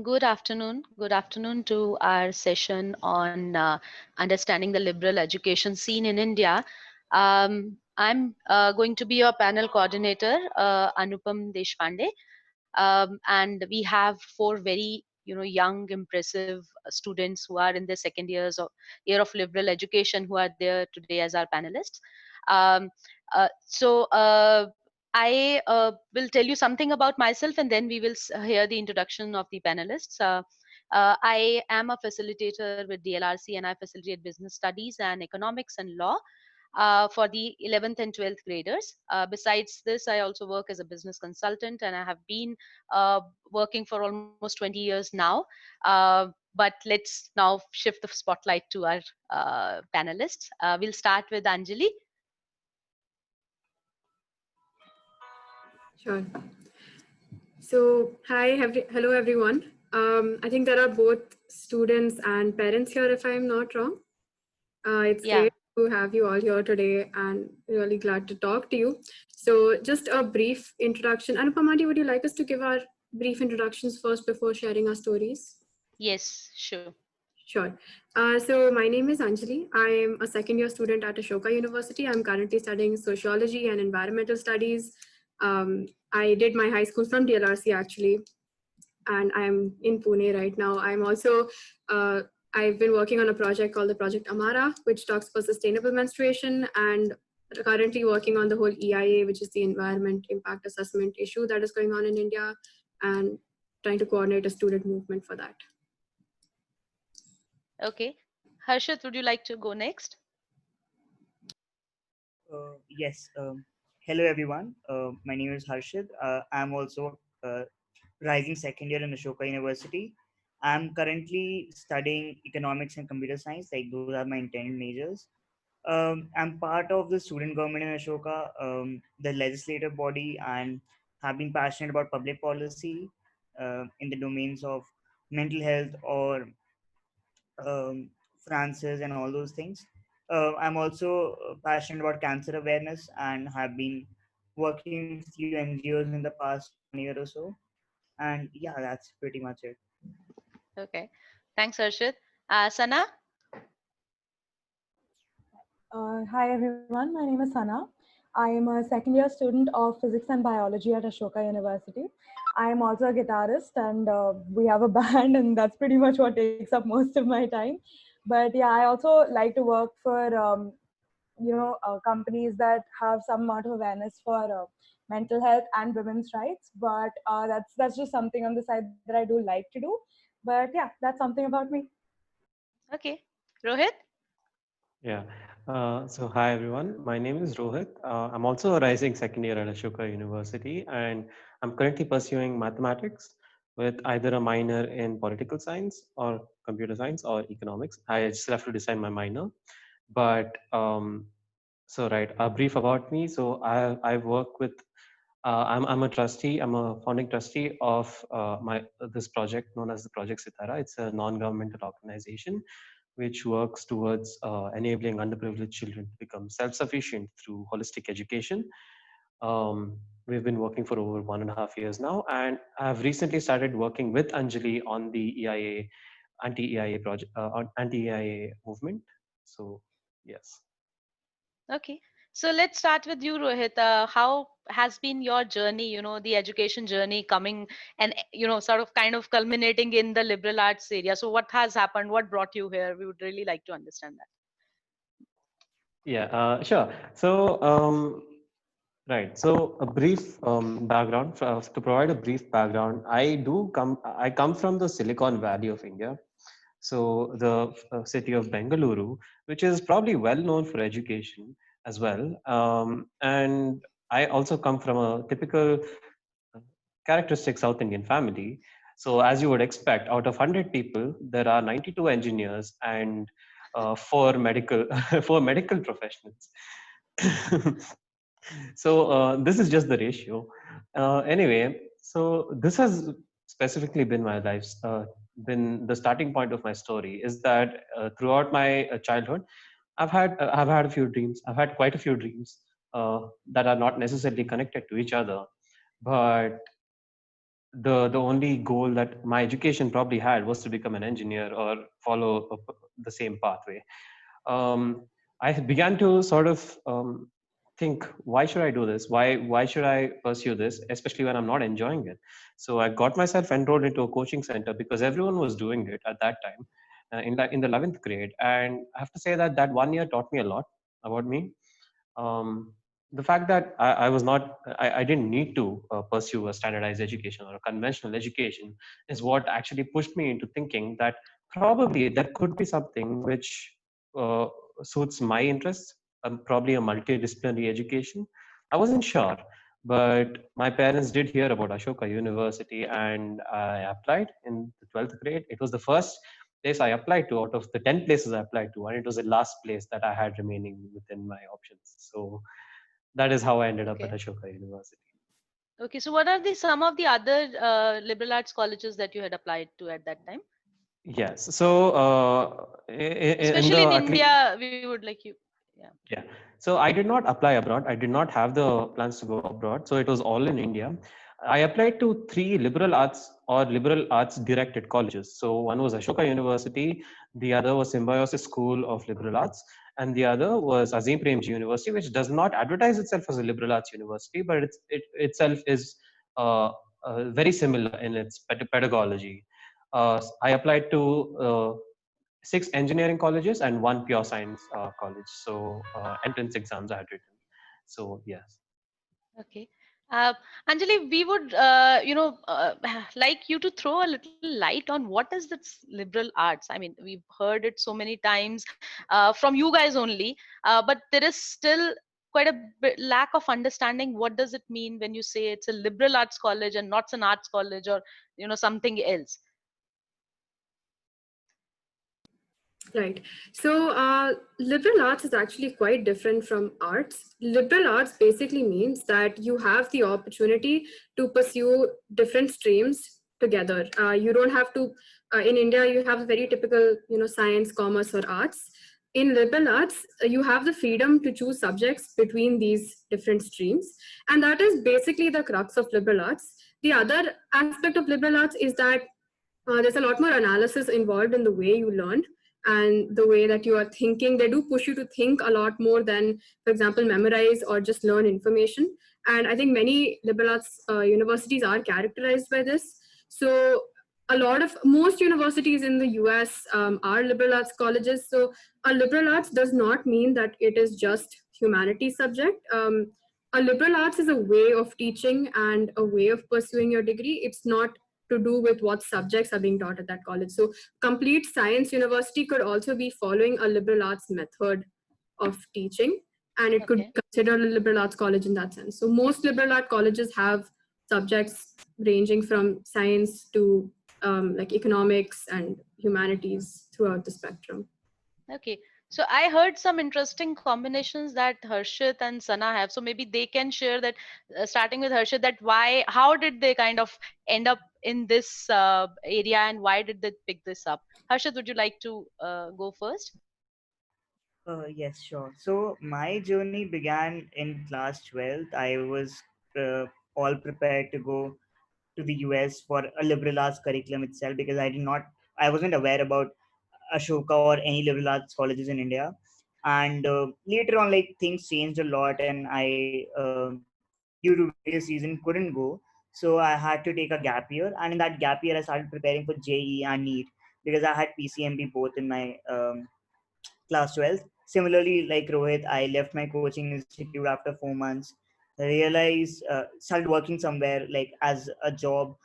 Good afternoon. Good afternoon to our session on understanding the liberal education scene in India. I'm going to be your panel coordinator, Anupam Deshpande, and we have four very young, impressive students who are in their second year of liberal education who are there today as our panelists. Um, so I will tell you something about myself, and then we will hear the introduction of the panelists. I am a facilitator with DLRC, and I facilitate business studies and economics and law for the 11th and 12th graders. Besides this, I also work as a business consultant, and I have been uh, working for almost 20 years now. But let's now shift the spotlight to our panelists. We'll start with Anjali. Sure. So, hello everyone. I think there are both students and parents here, if I'm not wrong. It's Yeah. great to have you all here today and really glad to talk to you. So, just a brief introduction. Anupamati, would you like us to give our brief introductions first before sharing our stories? Yes, sure. Sure. So my name is Anjali. I am a second year student at Ashoka University. I'm currently studying sociology and environmental studies. I did my high school from DLRC actually, and I'm in Pune right now. Uh, I've been working on a project called the Project Amara, which talks about sustainable menstruation, and currently working on the whole EIA, which is the Environment Impact Assessment issue that is going on in India, and trying to coordinate a student movement for that. Okay. Harshit, would you like to go next? Yes. Hello, everyone. My name is Harshid. I'm also rising second year in Ashoka University. I'm currently studying economics and computer science. Like those are my intended majors. I'm part of the student government in Ashoka, the legislative body, and have been passionate about public policy in the domains of mental health or Francis and all those things. I'm also passionate about cancer awareness and have been working with few NGOs in the past 1 year or so. And yeah, that's pretty much it. Okay. Thanks, Harshit. Sana? Hi everyone, my name is Sana. I am a second year student of physics and biology at Ashoka University. I am also a guitarist and we have a band and that's pretty much what takes up most of my time. But yeah, I also like to work for companies that have some amount of awareness for mental health and women's rights. But that's just something on the side that I do like to do. But yeah, that's something about me. Okay. Rohit? Yeah. So hi everyone. My name is Rohit. I'm also a rising second year at Ashoka University, and I'm currently pursuing mathematics with either a minor in political science or computer science or economics. I still have to decide my minor. But so right, a brief about me. So I work with. I'm a trustee. I'm a founding trustee of my this project known as the Project Sitara. It's a non-governmental organization which works towards enabling underprivileged children to become self-sufficient through holistic education. We've been working for over 1.5 years now, and I've recently started working with Anjali on the EIA, anti-EIA project, on anti-EIA movement. So, yes. Okay. So let's start with you, Rohit. How has been your journey, the education journey coming and, sort of kind of culminating in the liberal arts area? So what has happened? What brought you here? We would really like to understand that. Yeah, sure. So, right. So, a brief background to provide a brief background. I come from the Silicon Valley of India. So, the city of Bengaluru, which is probably well known for education as well. And I also come from a typical characteristic South Indian family. So, as you would expect, out of 100 people, there are 92 engineers and four medical four medical professionals. So this is just the ratio. Anyway, so this has specifically been my life's been the starting point of my story. Is that throughout my childhood, I've had a few dreams. I've had quite a few dreams that are not necessarily connected to each other, but the only goal that my education probably had was to become an engineer or follow the same pathway. I began to sort of think, why should I do this? Why should I pursue this, especially when I'm not enjoying it? So I got myself enrolled into a coaching center because everyone was doing it at that time, in the 11th grade. And I have to say that that 1 year taught me a lot about me. um, the fact that I was not, I didn't need to pursue a standardized education or a conventional education is what actually pushed me into thinking that probably there could be something which uh, suits my interests, probably a multidisciplinary education. I wasn't sure, but my parents did hear about Ashoka University, and I applied in the 12th grade. It was the first place I applied to out of the 10 places I applied to, and it was the last place that I had remaining within my options. So that is how I ended up at Okay. Ashoka University. Okay. So what are the some of the other liberal arts colleges that you had applied to at that time? Yes. So in Especially the in at least, India, we would like you. Yeah. yeah. So I did not apply abroad. I did not have the plans to go abroad. So it was all in India. I applied to three liberal arts or liberal arts directed colleges. So one was Ashoka University, the other was Symbiosis School of Liberal Arts, and the other was Azim Premji University, which does not advertise itself as a liberal arts university, but it itself is uh, very similar in its pedagogy. I applied to six engineering colleges and one pure science college. So entrance exams I had written. So yes. Okay. Uh, Anjali, we would, like you to throw a little light on what is this liberal arts. I mean, we've heard it so many times from you guys only, but there is still quite a lack of understanding. What does it mean when you say it's a liberal arts college and not an arts college or something else? Right. So, liberal arts is actually quite different from arts. Liberal arts basically means that you have the opportunity to pursue different streams together. You don't have to. In India, you have very typical, science, commerce, or arts. In liberal arts, you have the freedom to choose subjects between these different streams, and that is basically the crux of liberal arts. The other aspect of liberal arts is that there's a lot more analysis involved in the way you learn and the way that you are thinking. They do push you to think a lot more than, for example, memorize or just learn information. And I think many liberal arts universities are characterized by this. So most universities in the US are liberal arts colleges. So a liberal arts does not mean that it is just humanities subject. A liberal arts is a way of teaching and a way of pursuing your degree. It's not to do with what subjects are being taught at that college. So complete science university could also be following a liberal arts method of teaching, and it could Okay. be considered a liberal arts college in that sense. So most liberal arts colleges have subjects ranging from science to like economics and humanities throughout the spectrum. Okay. So I heard some interesting combinations that Harshit and Sana have. So maybe they can share that, starting with Harshit, that how did they kind of end up in this area and why did they pick this up? Harshit, would you like to go first? Yes, sure. So my journey began in class 12th. I was uh, all prepared to go to the US for a liberal arts curriculum itself because I wasn't aware about Ashoka or any liberal arts colleges in India. And later on, like things changed a lot, and due to various reasons, couldn't go. So I had to take a gap year, and in that gap year, I started preparing for JE and NEET because I had PCMB both in my class 12th. Similarly, like Rohit, I left my coaching institute after 4 months. I realized, started working somewhere like as a job,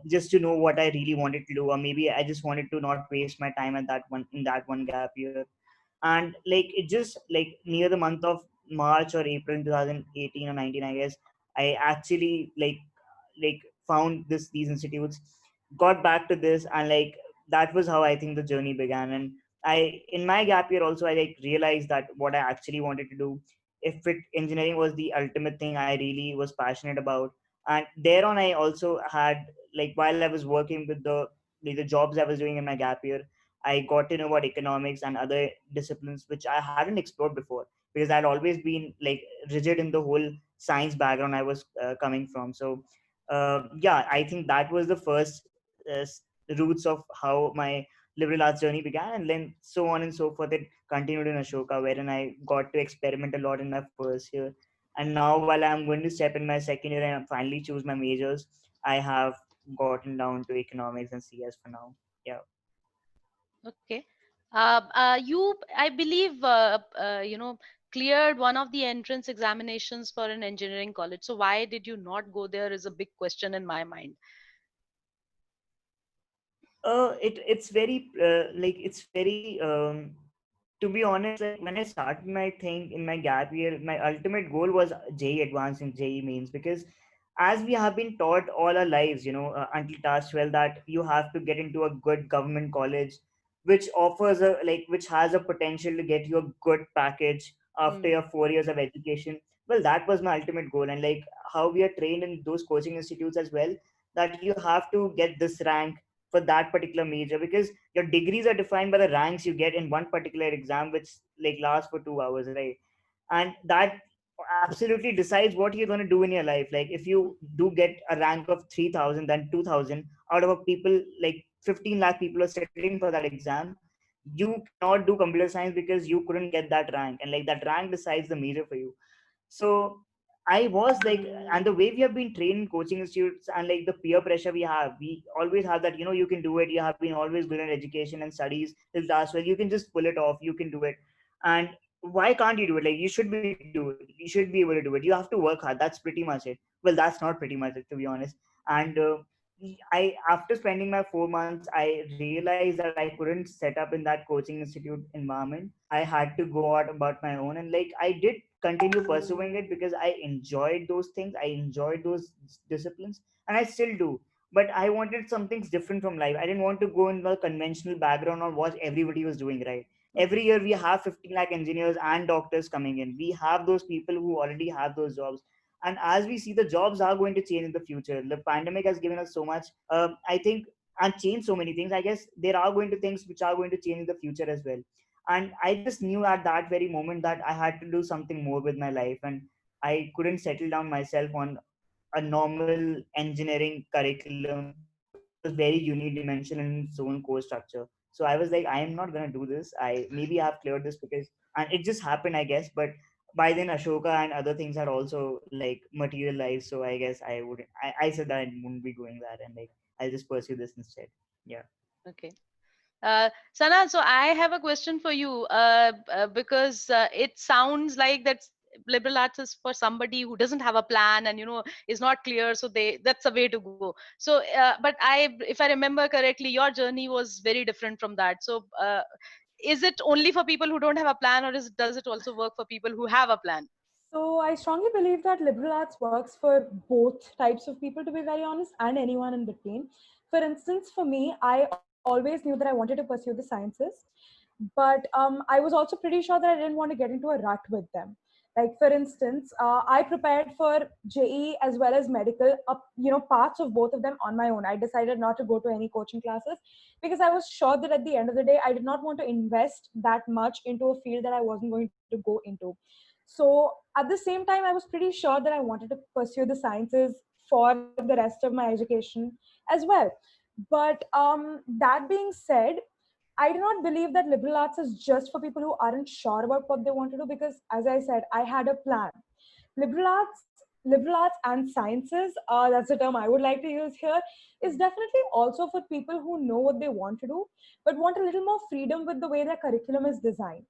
just to know what I really wanted to do, or maybe I just wanted to not waste my time at that one gap year. And like it just like near the month of March or April 2018 or 19, I guess, I actually like found these institutes, got back to this, and like that was how I think the journey began. And I in my gap year also I like realized that what I actually wanted to do, if it engineering was the ultimate thing I really was passionate about. And thereon I also had, like while I was working with the jobs I was doing in my gap year, I got to know about economics and other disciplines which I hadn't explored before because I'd always been like rigid in the whole science background I was coming from. So yeah, I think that was the first roots of how my liberal arts journey began, and then so on and so forth. It continued in Ashoka, wherein I got to experiment a lot in my first year. And now, while I'm going to step in my second year and finally choose my majors, I have gotten down to economics and CS for now. Yeah. Okay. You, I believe, cleared one of the entrance examinations for an engineering college. So why did you not go there is a big question in my mind. It's very like it's very to be honest, like when I started my thing in my gap year, my ultimate goal was JE Advanced and JE Mains, because as we have been taught all our lives, until class 12, that you have to get into a good government college, which offers a like which has a potential to get you a good package after Mm, your 4 years of education. Well, that was my ultimate goal, and like how we are trained in those coaching institutes as well, that you have to get this rank for that particular major, because your degrees are defined by the ranks you get in one particular exam, which like lasts for 2 hours, right? And that absolutely decides what you're going to do in your life. Like if you do get a rank of 3000, then 2000 out of a people, like 15 lakh people are studying for that exam, you cannot do computer science because you couldn't get that rank, and like that rank decides the major for you. So I was like, and the way we have been trained in coaching institutes and like the peer pressure we always have that, you can do it. You have been always good at education and studies till last well. You can just pull it off. You can do it. And why can't you do it? Like you should be do it. You should be able to do it. You have to work hard. That's pretty much it. Well, that's not pretty much it, to be honest. And I, after spending my 4 months, I realized that I couldn't set up in that coaching institute environment. I had to go out about my own, and like I did continue pursuing it because I enjoyed those things. I enjoyed those disciplines, and I still do. But I wanted something different from life. I didn't want to go in the conventional background on what everybody was doing, right? Every year we have 15 lakh engineers and doctors coming in. We have those people who already have those jobs. And as we see, the jobs are going to change in the future. The pandemic has given us so much, I think, and changed so many things. I guess there are going to things which are going to change in the future as well. And I just knew at that very moment that I had to do something more with my life, and I couldn't settle down myself on a normal engineering curriculum, which was very unidimensional in its own core structure. So I was like, I am not gonna do this. I maybe I have cleared this because, and it just happened, I guess. But by then, Ashoka and other things had also like materialized. So I guess I would. I said that I wouldn't be going that, and like I'll just pursue this instead. Yeah. okay. Sana, so I have a question for you because it sounds like that liberal arts is for somebody who doesn't have a plan and is not clear. So that's a way to go. So, but if I remember correctly, your journey was very different from that. So, is it only for people who don't have a plan, or does it also work for people who have a plan? So I strongly believe that liberal arts works for both types of people, to be very honest, and anyone in between. For instance, for me, I always knew that I wanted to pursue the sciences, but I was also pretty sure that I didn't want to get into a rut with them. Like for instance, I prepared for JE as well as medical, parts of both of them on my own. I decided not to go to any coaching classes because I was sure that at the end of the day, I did not want to invest that much into a field that I wasn't going to go into. So at the same time, I was pretty sure that I wanted to pursue the sciences for the rest of my education as well. But that being said, I do not believe that liberal arts is just for people who aren't sure about what they want to do because, as I said, I had a plan. Liberal arts, liberal arts and sciences, that's the term I would like to use here, is definitely also for people who know what they want to do, but want a little more freedom with the way their curriculum is designed.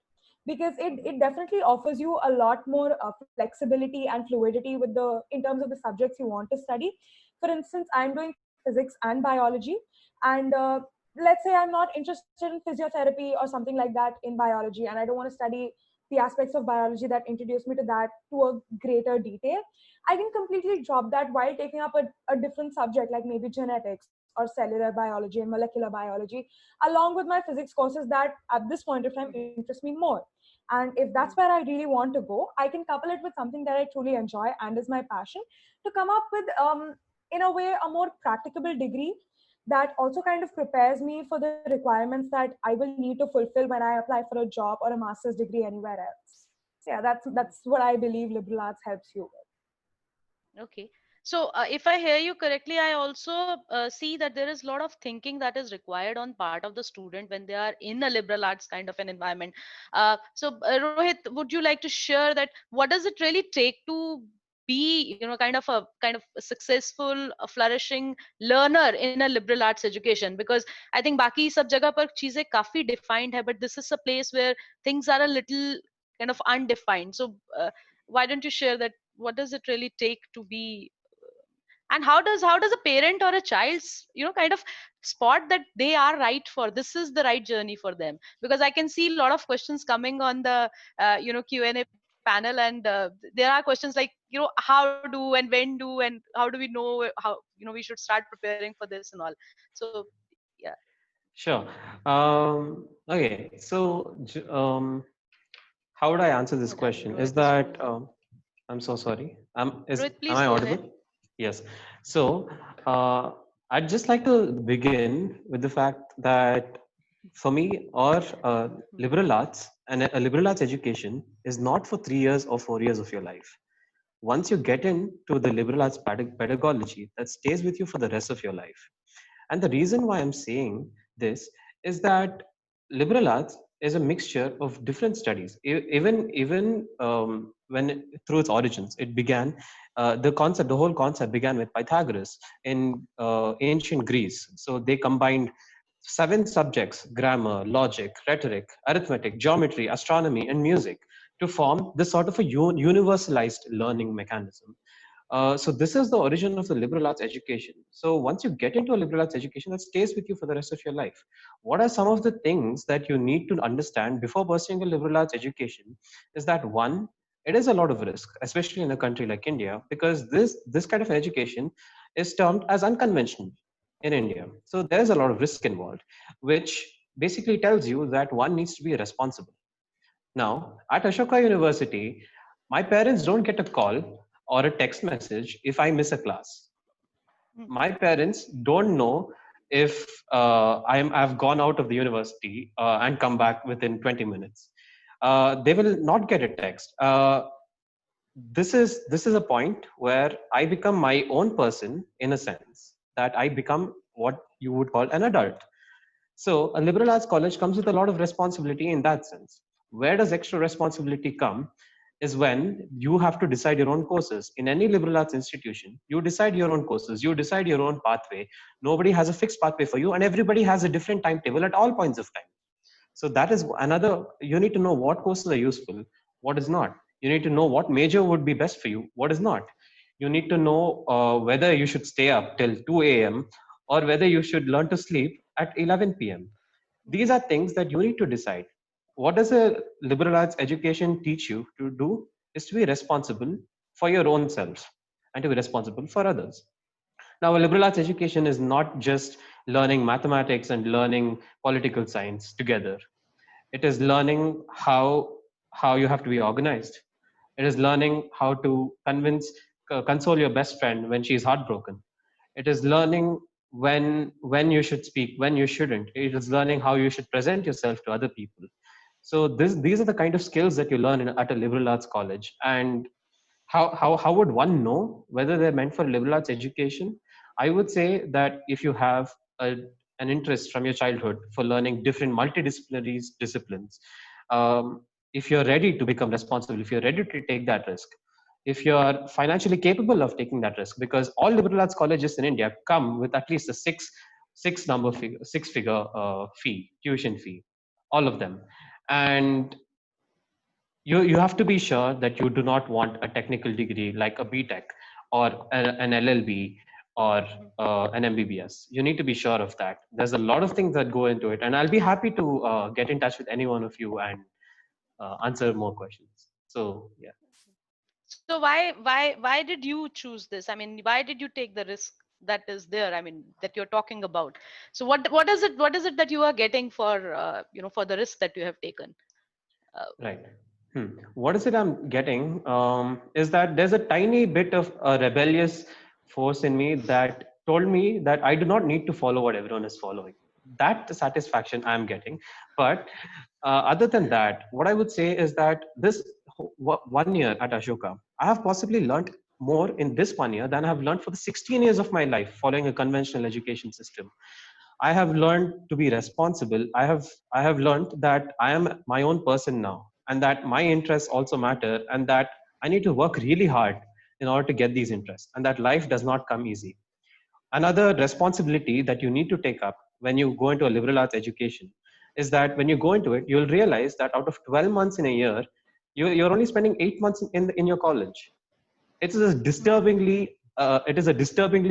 Because it definitely offers you a lot more flexibility and fluidity with in terms of the subjects you want to study. For instance, I'm doing physics and biology, and let's say I'm not interested in physiotherapy or something like that in biology, and I don't want to study the aspects of biology that introduce me to that to a greater detail. I can completely drop that while taking up a different subject like maybe genetics or cellular biology and molecular biology, along with my physics courses that at this point of time interest me more. And if that's where I really want to go, I can couple it with something that I truly enjoy and is my passion to come up with, in a way, a more practicable degree that also kind of prepares me for the requirements that I will need to fulfill when I apply for a job or a master's degree anywhere else. So yeah, that's what I believe liberal arts helps you with. Okay. So if I hear you correctly, I also see that there is a lot of thinking that is required on part of the student when they are in a liberal arts kind of an environment. So Rohit, would you like to share that what does it really take to be, kind of a successful, a flourishing learner in a liberal arts education? Because I think बाकी सब जगह पर चीजें काफी defined है, but this is a place where things are a little kind of undefined. So why don't you share that? What does it really take to be, and how does a parent or a child's kind of spot that they are right for this is the right journey for them? Because I can see a lot of questions coming on the Q&A panel, and there are questions like how do and when do and how do we know how we should start preparing for this and all. So yeah. Sure. Okay. So, how would I answer this question? Is that I'm so sorry. Rohit, Am please I go ahead. audible? Yes. So, I'd just like to begin with the fact that for me, or liberal arts and a liberal arts education is not for 3 years or 4 years of your life. Once you get into the liberal arts pedagogy, that stays with you for the rest of your life. And the reason why I'm saying this is that liberal arts is a mixture of different studies. Even when through its origins, it began. The whole concept began with Pythagoras in ancient Greece. So they combined 7 subjects: grammar, logic, rhetoric, arithmetic, geometry, astronomy, and music to form this sort of a universalized learning mechanism. So this is the origin of the liberal arts education. So once you get into a liberal arts education, that stays with you for the rest of your life. What are some of the things that you need to understand before pursuing a liberal arts education? Is that one, it is a lot of risk, especially in a country like India, because this kind of education is termed as unconventional in India. So there's a lot of risk involved, which basically tells you that one needs to be responsible. Now, at Ashoka University, my parents don't get a call or a text message if I miss a class. My parents don't know if I've gone out of the university and come back within 20 minutes. They will not get a text. This is a point where I become my own person, in a sense that I become what you would call an adult. So a liberal arts college comes with a lot of responsibility in that sense. Where does extra responsibility come is when you have to decide your own courses. In any liberal arts institution, you decide your own courses, you decide your own pathway. Nobody has a fixed pathway for you, and everybody has a different timetable at all points of time. So that is another, you need to know what courses are useful, what is not. You need to know what major would be best for you, what is not. You need to know whether you should stay up till 2 a.m. or whether you should learn to sleep at 11 p.m. These are things that you need to decide. What does a liberal arts education teach you to do is to be responsible for your own self and to be responsible for others. Now, a liberal arts education is not just learning mathematics and learning political science together. It is learning how you have to be organized. It is learning how to console your best friend when she is heartbroken. It is learning when you should speak, when you shouldn't. It is learning how you should present yourself to other people. So these are the kind of skills that you learn at a liberal arts college. And how would one know whether they're meant for liberal arts education? I would say that if you have an interest from your childhood for learning different multidisciplinary disciplines, if you're ready to become responsible, if you're ready to take that risk, if you're financially capable of taking that risk, because all liberal arts colleges in India come with at least a six figure tuition fee, all of them. And you have to be sure that you do not want a technical degree like a BTech or an LLB or an MBBS. You need to be sure of that. There's a lot of things that go into it, and I'll be happy to get in touch with any one of you and answer more questions. So yeah. So why did you choose this? I mean, why did you take the risk that is there? I mean, that you're talking about. So what is it that you are getting for for the risk that you have taken? Right. What is it I'm getting is that there's a tiny bit of a rebellious force in me that told me that I do not need to follow what everyone is following. That satisfaction I'm getting. But other than that, what I would say is that this 1 year at Ashoka, I have possibly learned more in this 1 year than I have learned for the 16 years of my life following a conventional education system. I have learned to be responsible. I have learned that I am my own person now, and that my interests also matter, and that I need to work really hard in order to get these interests, and that life does not come easy. Another responsibility that you need to take up when you go into a liberal arts education is that when you go into it, you'll realize that out of 12 months in a year, you're only spending 8 months in your college. It is a disturbingly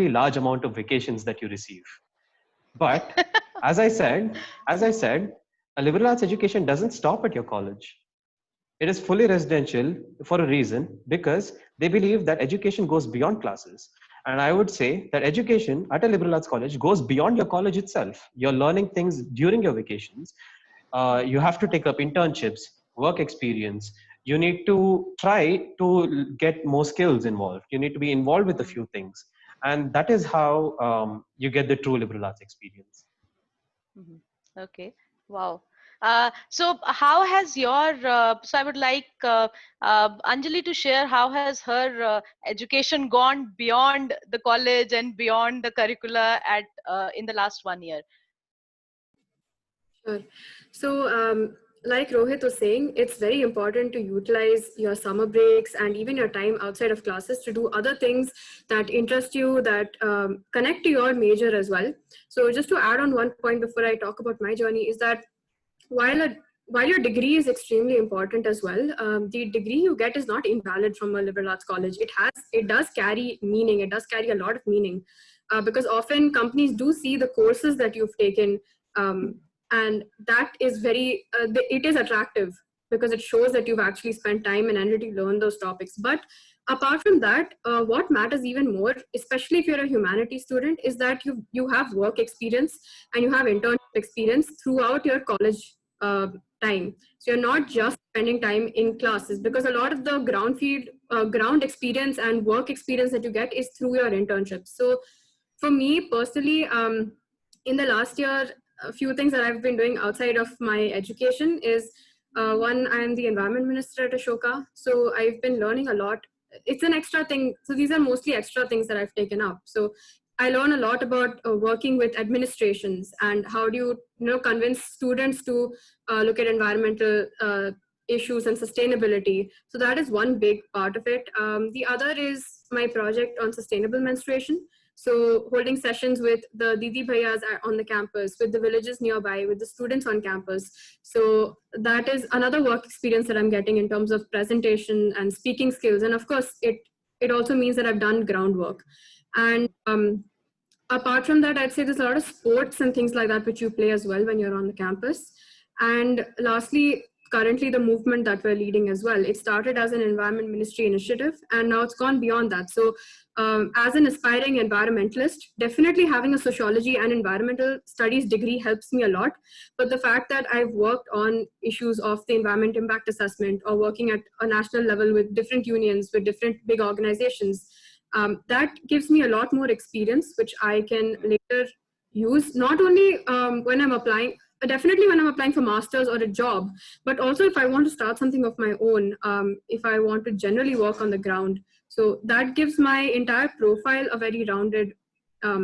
large amount of vacations that you receive. But as I said, a liberal arts education doesn't stop at your college. It is fully residential for a reason, because they believe that education goes beyond classes. And I would say that education at a liberal arts college goes beyond your college itself. You're learning things during your vacations. You have to take up internships, work experience. You need to try to get more skills involved. You need to be involved with a few things. And that is how you get the true liberal arts experience. Okay. Wow. So how has your, so I would like Anjali to share how has her education gone beyond the college and beyond the curricula at in the last 1 year? Sure. So like Rohit was saying, it's very important to utilize your summer breaks and even your time outside of classes to do other things that interest you, that connect to your major as well. So just to add on one point before I talk about my journey is that while your degree is extremely important as well, the degree you get is not invalid from a liberal arts college. It does carry meaning. It does carry a lot of meaning because often companies do see the courses that you've taken, and that is it is attractive because it shows that you've actually spent time and energy to learn those topics. But apart from that, what matters even more, especially if you're a humanities student, is that you have work experience and you have internship experience throughout your college time. So you're not just spending time in classes, because a lot of the ground experience and work experience that you get is through your internships. So for me personally, in the last year, a few things that I've been doing outside of my education is one, I am the environment minister at Ashoka. So I've been learning a lot. It's an extra thing. So these are mostly extra things that I've taken up. So I learn a lot about working with administrations and how do you convince students to look at environmental issues and sustainability. So that is one big part of it. The other is my project on sustainable menstruation. So holding sessions with the Didi Bhaiyas on the campus, with the villages nearby, with the students on campus. So that is another work experience that I'm getting in terms of presentation and speaking skills. And of course, it also means that I've done groundwork. And apart from that, I'd say there's a lot of sports and things like that which you play as well when you're on the campus. And lastly, currently the movement that we're leading as well. It started as an environment ministry initiative and now it's gone beyond that. So as an aspiring environmentalist, definitely having a sociology and environmental studies degree helps me a lot. But the fact that I've worked on issues of the environment impact assessment or working at a national level with different unions, with different big organizations, that gives me a lot more experience, which I can later use not only when I'm applying, definitely when I'm applying for masters or a job, but also if I want to start something of my own, if I want to generally work on the ground. So that gives my entire profile a very rounded, I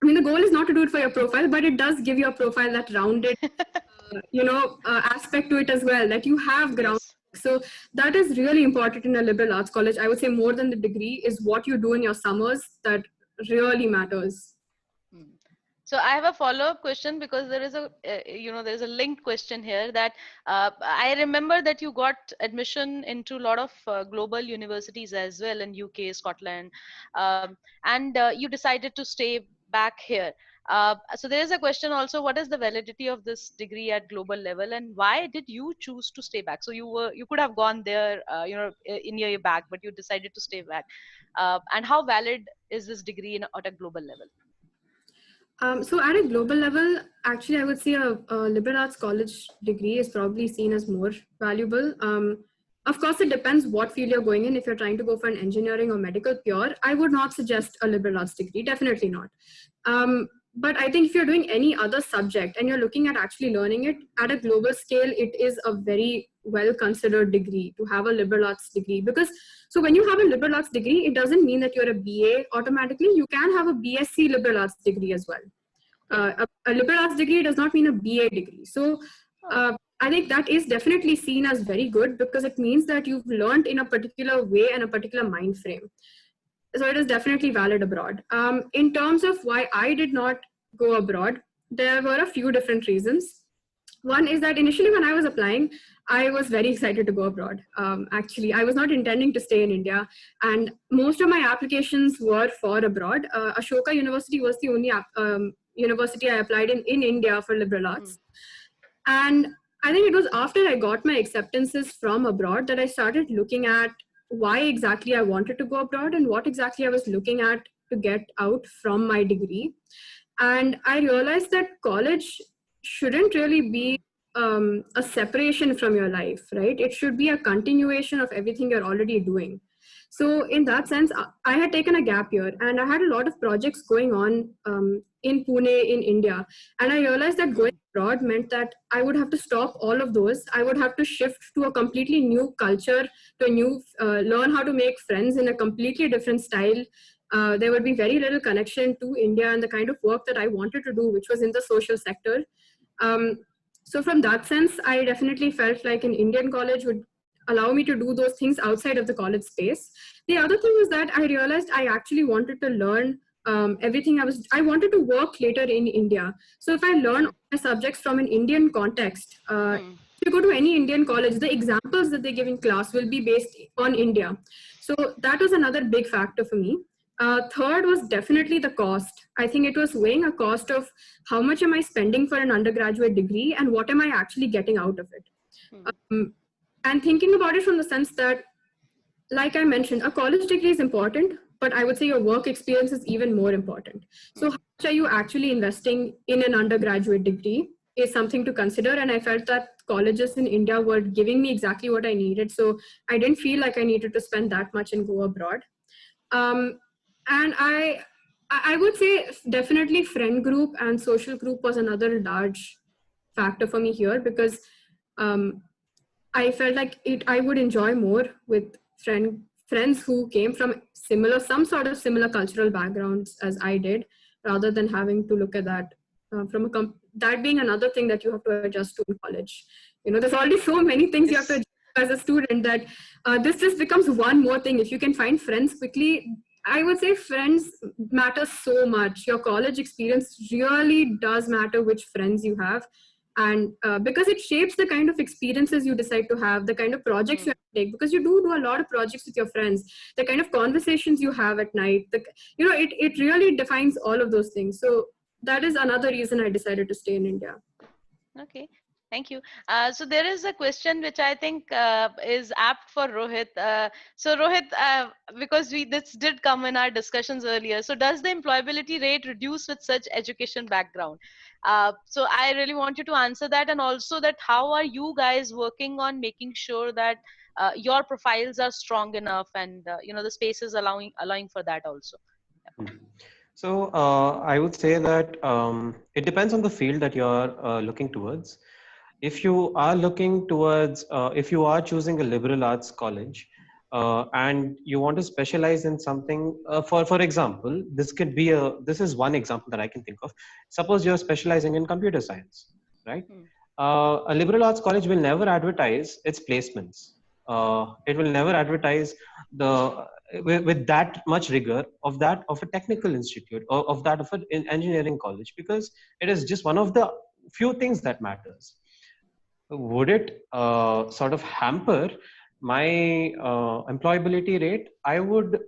mean, the goal is not to do it for your profile, but it does give you a profile that rounded, aspect to it as well, that you have ground. Yes. So that is really important in a liberal arts college. I would say more than the degree is what you do in your summers that really matters. So I have a follow-up question because there is there's a linked question here that I remember that you got admission into a lot of global universities as well in UK, Scotland, and you decided to stay back here. So there is a question also, what is the validity of this degree at global level and why did you choose to stay back? So you could have gone there, in your back, but you decided to stay back. And how valid is this degree at a global level? So at a global level, actually, I would say a liberal arts college degree is probably seen as more valuable. Of course, it depends what field you're going in. If you're trying to go for an engineering or medical pure, I would not suggest a liberal arts degree, definitely not. But I think if you're doing any other subject and you're looking at actually learning it at a global scale, it is a very well-considered degree, to have a liberal arts degree. Because, so when you have a liberal arts degree, it doesn't mean that you're a BA automatically. You can have a BSc liberal arts degree as well. A liberal arts degree does not mean a BA degree. So I think that is definitely seen as very good, because it means that you've learned in a particular way and a particular mind frame. So it is definitely valid abroad. In terms of why I did not go abroad, there were a few different reasons. One is that initially when I was applying, I was very excited to go abroad. Actually, I was not intending to stay in India, and most of my applications were for abroad. Ashoka University was the only university I applied in India for liberal arts. And I think it was after I got my acceptances from abroad that I started looking at why exactly I wanted to go abroad and what exactly I was looking at to get out from my degree. And I realized that college shouldn't really be a separation from your life, right? It should be a continuation of everything you're already doing. So in that sense, I had taken a gap year and I had a lot of projects going on in Pune, in India. And I realized that going abroad meant that I would have to stop all of those. I would have to shift to a completely new culture, to a new, learn how to make friends in a completely different style. There would be very little connection to India and the kind of work that I wanted to do, which was in the social sector. So from that sense, I definitely felt like an Indian college would allow me to do those things outside of the college space. The other thing was that I realized I actually wanted to learn everything I wanted to work later in India. So if I learn my subjects from an Indian context, if you go to any Indian college, the examples that they give in class will be based on India. So that was another big factor for me. Third was definitely the cost. I think it was weighing a cost of how much am I spending for an undergraduate degree and what am I actually getting out of it. And thinking about it from the sense that, like I mentioned, a college degree is important, but I would say your work experience is even more important. So how much are you actually investing in an undergraduate degree is something to consider. And I felt that colleges in India were giving me exactly what I needed. So I didn't feel like I needed to spend that much and go abroad. And I would say definitely friend group and social group was another large factor for me here, because I felt like I would enjoy more with friends who came from some sort of similar cultural backgrounds as I did, rather than having to look at that from that being another thing that you have to adjust to in college. You know, there's already so many things you have to adjust as a student that this just becomes one more thing. If you can find friends quickly, I would say friends matter so much. Your college experience really does matter which friends you have. And because it shapes the kind of experiences you decide to have, the kind of projects you have to take, because you do a lot of projects with your friends, the kind of conversations you have at night, it really defines all of those things. So that is another reason I decided to stay in India. Okay. Thank you. So there is a question which I think is apt for Rohit. So Rohit, because this did come in our discussions earlier. So does the employability rate reduce with such education background? So I really want you to answer that, and also that how are you guys working on making sure that your profiles are strong enough, and the space is allowing for that also. Yeah. So I would say that it depends on the field that you're looking towards. If you are looking towards, if you are choosing a liberal arts college and you want to specialize in something, for example, this is one example that I can think of. Suppose you're specializing in computer science, right? A liberal arts college will never advertise its placements. It will never advertise with that much rigor of a technical institute or of an engineering college, because it is just one of the few things that matters. Would it sort of hamper my employability rate? I wouldn't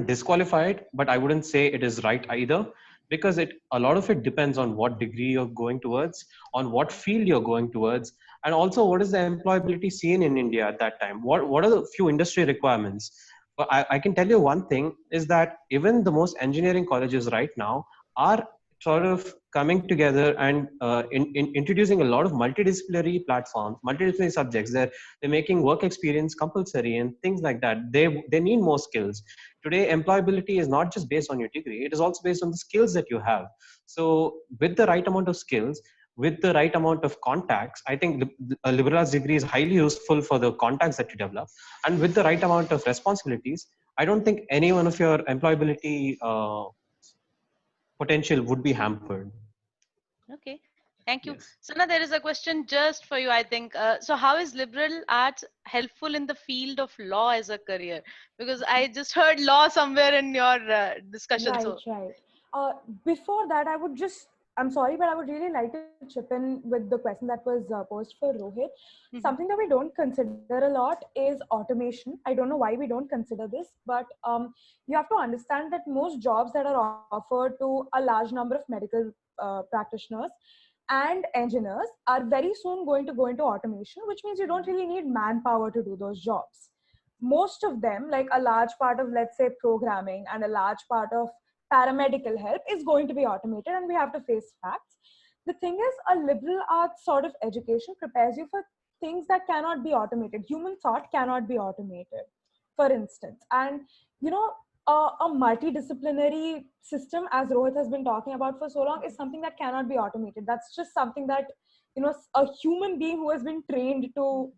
disqualify it, but I wouldn't say it is right either, because a lot of it depends on what degree you're going towards, on what field you're going towards, and also what is the employability scene in India at that time. What are the few industry requirements? But I can tell you one thing is that even the most engineering colleges right now are sort of coming together and introducing a lot of multidisciplinary platforms, multidisciplinary subjects. They're making work experience compulsory and things like that. They need more skills. Today, employability is not just based on your degree, it is also based on the skills that you have. So with the right amount of skills, with the right amount of contacts, I think a liberal arts degree is highly useful for the contacts that you develop. And with the right amount of responsibilities, I don't think any one of your employability potential would be hampered. Okay, thank you. Yes. Sana, there is a question just for you, I think. So how is liberal arts helpful in the field of law as a career? Because I just heard law somewhere in your discussion. Right, So, right. Before that, I'm sorry, but I would really like to chip in with the question that was posed for Rohit. Something that we don't consider a lot is automation. I don't know why we don't consider this, but you have to understand that most jobs that are offered to a large number of medical practitioners and engineers are very soon going to go into automation, which means you don't really need manpower to do those jobs. Most of them, like a large part of, let's say, programming and a large part of paramedical help, is going to be automated, and we have to face facts. The thing is, a liberal arts sort of education prepares you for things that cannot be automated. Human thought cannot be automated, for instance. And you know, a multidisciplinary system, as Rohit has been talking about for so long, is something that cannot be automated. That's just something that, you know, a human being who has been trained to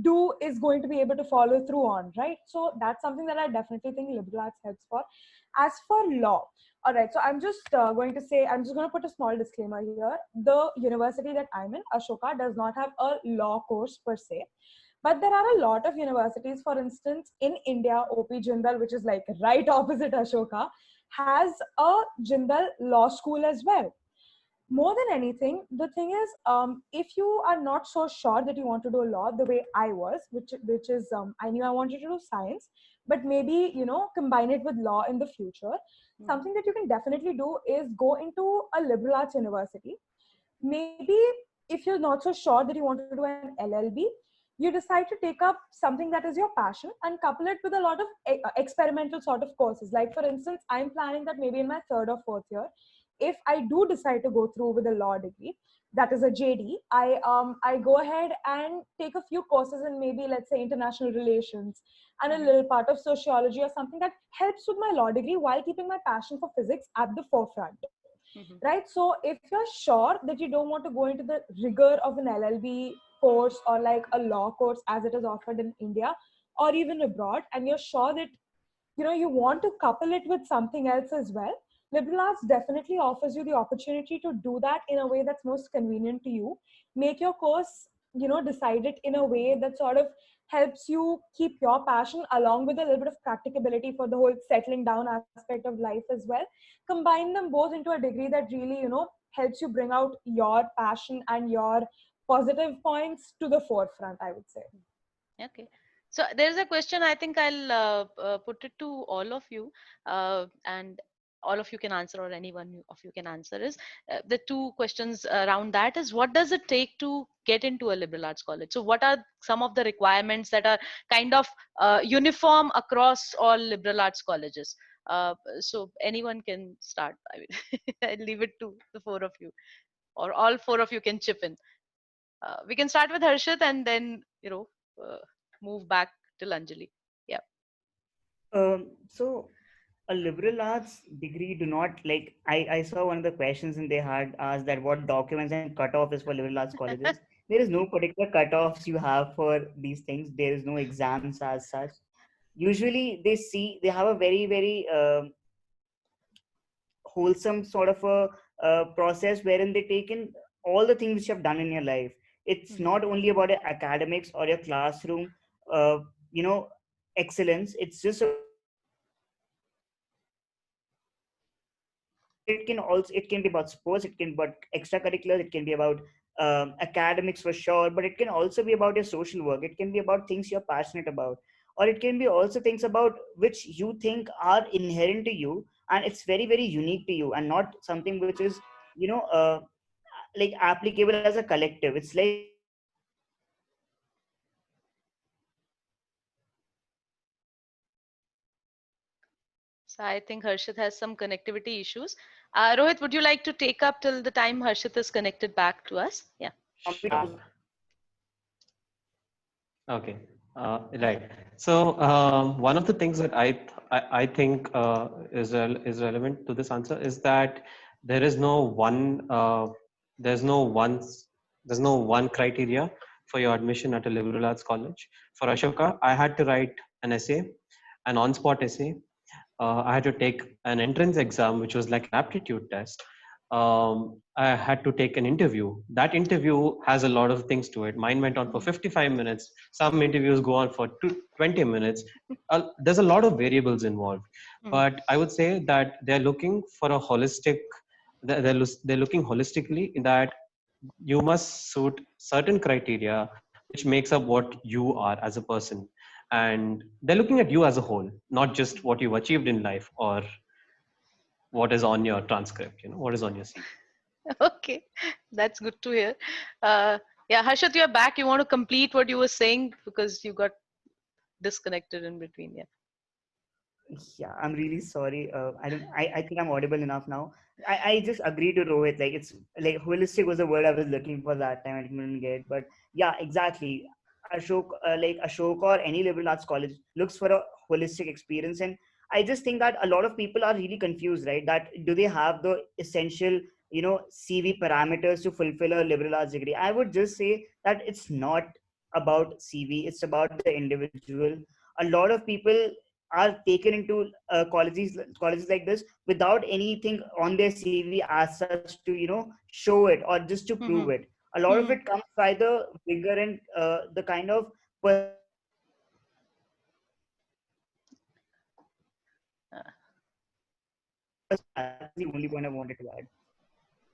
do is going to be able to follow through on, right? So that's something that I definitely think liberal arts helps for. As for law, all right, so I'm just going to put a small disclaimer here. The university that I'm in, Ashoka, does not have a law course per se, but there are a lot of universities. For instance, in India, OP Jindal, which is like right opposite Ashoka, has a Jindal law school as well. More than anything, the thing is, if you are not so sure that you want to do law the way I was, which is I knew I wanted to do science, but maybe, you know, combine it with law in the future. Something that you can definitely do is go into a liberal arts university. Maybe if you're not so sure that you want to do an LLB, you decide to take up something that is your passion and couple it with a lot of experimental sort of courses. Like, for instance, I'm planning that maybe in my third or fourth year, if I do decide to go through with a law degree, that is a JD, I go ahead and take a few courses in, maybe, let's say, international relations and a little part of sociology or something that helps with my law degree while keeping my passion for physics at the forefront. Right? So if you're sure that you don't want to go into the rigor of an LLB course or like a law course as it is offered in India or even abroad, and you're sure that, you know, you want to couple it with something else as well, liberal arts definitely offers you the opportunity to do that in a way that's most convenient to you. Make your course, you know, decide it in a way that sort of helps you keep your passion along with a little bit of practicability for the whole settling down aspect of life as well. Combine them both into a degree that really, you know, helps you bring out your passion and your positive points to the forefront, I would say. okay. So there's a question, I think I'll put it to all of you, and all of you can answer, or anyone of you can answer, is the two questions around that is, what does it take to get into a liberal arts college? So what are some of the requirements that are kind of uniform across all liberal arts colleges? So anyone can start. I mean, I'll leave it to the four of you, or all four of you can chip in. We can start with Harshit and then, you know, move back to Anjali. Yeah. So a liberal arts degree do not, like, I saw one of the questions and they had asked that what documents and cutoff is for liberal arts colleges. There is no particular cutoffs you have for these things. There is no exams as such. Usually they have a very wholesome sort of a process wherein they take in all the things which you have done in your life. It's not only about your academics or your classroom uh, you know excellence. It's just about your personal it can be about sports, it can be about extracurriculars, it can be about academics for sure, but it can also be about your social work, it can be about things you're passionate about, or it can be also things about which you think are inherent to you and it's very unique to you and not something which is you know uh, like applicable as a collective. It's like So I think Harshit has some connectivity issues. Rohit, would you like to take up till the time Harshit is connected back to us? Yeah. Sure. Okay. Right. So one of the things that I think is relevant to this answer is that there is no one there's no one criteria for your admission at a liberal arts college. For Ashoka, I had to write an essay, an on-spot essay. I had to take an entrance exam, which was like an aptitude test. I had to take an interview. That interview has a lot of things to it. Mine went on for 55 minutes. Some interviews go on for 20 minutes. There's a lot of variables involved. But I would say that they're looking for a holistic, they're looking holistically in that you must suit certain criteria which makes up what you are as a person, and they're looking at you as a whole, not just what you've achieved in life or what is on your transcript, what is on your CV. Okay, that's good to hear. Yeah, Harshit, you're back. You want to complete what you were saying because you got disconnected in between. Yeah. Yeah, I'm really sorry. I think I'm audible enough now. I just agree to Rohit. Like, it's like holistic was the word I was looking for that time. I didn't get, but yeah, exactly. Ashok or any liberal arts college looks for a holistic experience, and I just think that a lot of people are really confused, right? That do they have the essential, CV parameters to fulfill a liberal arts degree? I would just say that it's not about CV. It's about the individual. A lot of people are taken into colleges like this without anything on their CV as such to show it or just to prove it. A lot of it comes by the vigor and the kind of that's the only point I wanted to add.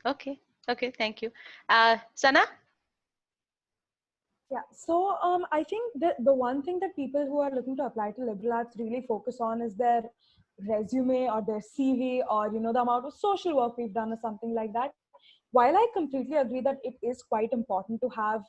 Okay. Okay. Thank you. Sana? Yeah, so I think that the one thing that people who are looking to apply to liberal arts really focus on is their resume or their CV, or the amount of social work we've done or something like that. While I completely agree that it is quite important to have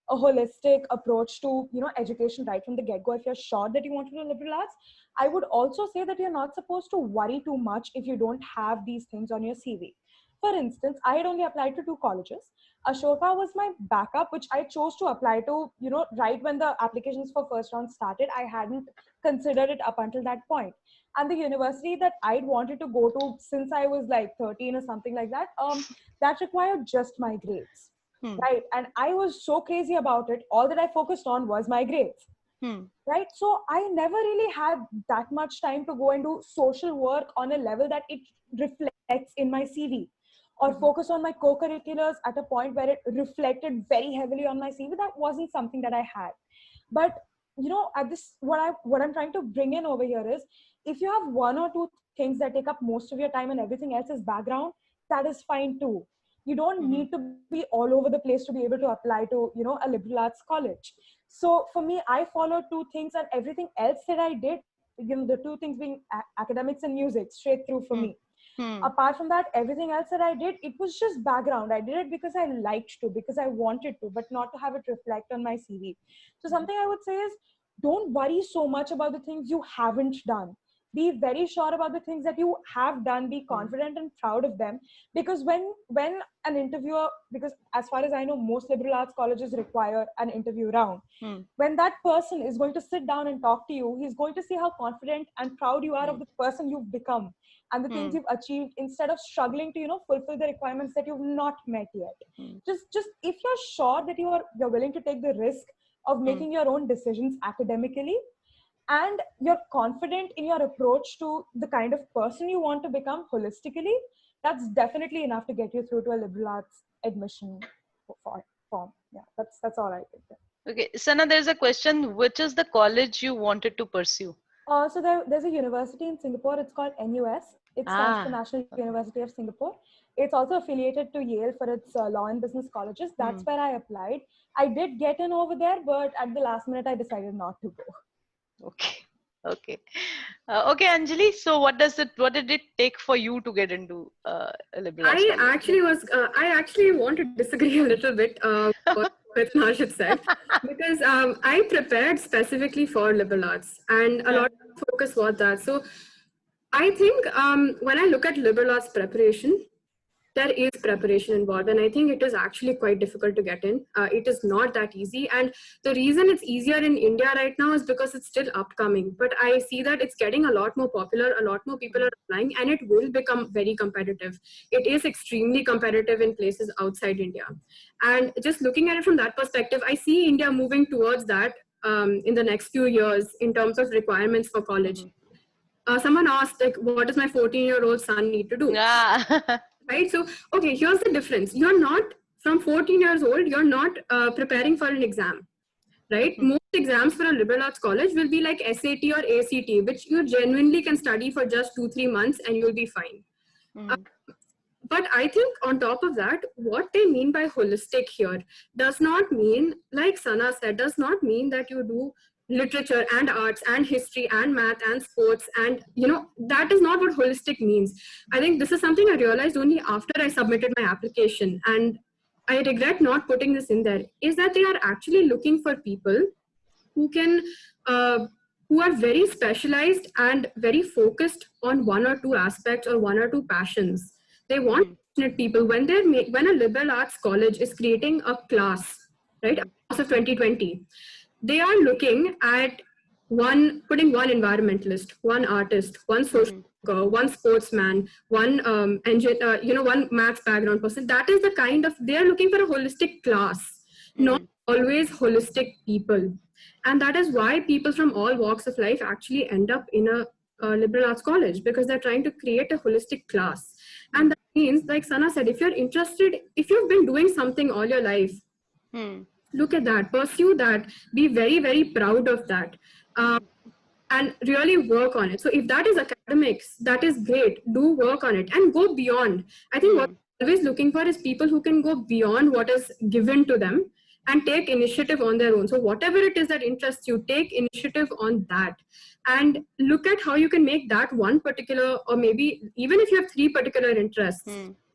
a holistic approach to education right from the get-go, if you're sure that you want to do liberal arts, I would also say that you're not supposed to worry too much if you don't have these things on your CV. For instance, I had only applied to 2 colleges. Ashoka was my backup, which I chose to apply to, right when the applications for first round started. I hadn't considered it up until that point. And the university that I'd wanted to go to since I was like 13 or something like that, that required just my grades. Right. And I was so crazy about it. All that I focused on was my grades. Right. So I never really had that much time to go and do social work on a level that it reflects in my CV, or focus on my co-curriculars at a point where it reflected very heavily on my CV. That wasn't something that I had. But at this, what I'm trying to bring in over here is, if you have 1 or 2 things that take up most of your time and everything else is background, that is fine too. You don't need to be all over the place to be able to apply to a liberal arts college. So for me, I followed 2 things, and everything else that I did, the 2 things being academics and music, straight through for me. Apart from that, everything else that I did, it was just background. I did it because I liked to, because I wanted to, but not to have it reflect on my CV. So something I would say is, don't worry so much about the things you haven't done. Be very sure about the things that you have done. Be confident and proud of them. Because when an interviewer, because as far as I know, most liberal arts colleges require an interview round. When that person is going to sit down and talk to you, he's going to see how confident and proud you are of the person you've become and the things you've achieved, instead of struggling to fulfill the requirements that you've not met yet. Just if you're sure that you're willing to take the risk of making your own decisions academically, and you're confident in your approach to the kind of person you want to become holistically, that's definitely enough to get you through to a liberal arts admission form. Yeah, that's all I think. Okay, Sana, there's a question. Which is the college you wanted to pursue? So there's a university in Singapore. It's called NUS. It stands for National University of Singapore. It's also affiliated to Yale for its law and business colleges. That's where I applied. I did get in over there, but at the last minute, I decided not to go. Okay. Okay. Okay, Anjali. So what did it take for you to get into a liberal arts college? I actually want to disagree a little bit with Harshit said, because I prepared specifically for liberal arts, and a lot of focus was that. So I think when I look at liberal arts preparation, there is preparation involved, and I think it is actually quite difficult to get in. It is not that easy, and the reason it's easier in India right now is because it's still upcoming. But I see that it's getting a lot more popular, a lot more people are applying, and it will become very competitive. It is extremely competitive in places outside India. And just looking at it from that perspective, I see India moving towards that in the next few years in terms of requirements for college. Someone asked, like, what does my 14-year-old son need to do? Yeah. Right? So, okay, here's the difference. You're not, from 14 years old, you're not preparing for an exam, right? Most exams for a liberal arts college will be like SAT or ACT, which you genuinely can study for just 2-3 months and you'll be fine. But I think on top of that, what they mean by holistic here does not mean, like Sana said, does not mean that you do literature and arts and history and math and sports, and that is not what holistic means. I think this is something I realized only after I submitted my application, and I regret not putting this in there, is that they are actually looking for people who can who are very specialized and very focused on one or two aspects or one or two passions. They want passionate people. When a liberal arts college is creating a class, right, a class of 2020, they are looking at putting one environmentalist, one artist, one social worker, one sportsman, one one maths background person. That is the kind of, they are looking for a holistic class, not always holistic people. And that is why people from all walks of life actually end up in a liberal arts college, because they're trying to create a holistic class. And that means, like Sana said, if you're interested, if you've been doing something all your life, look at that, pursue that, be very, very proud of that, and really work on it. So if that is academics, that is great, do work on it and go beyond. I think what I'm always looking for is people who can go beyond what is given to them and take initiative on their own. So whatever it is that interests you, take initiative on that and look at how you can make that one particular, or maybe even if you have 3 particular interests,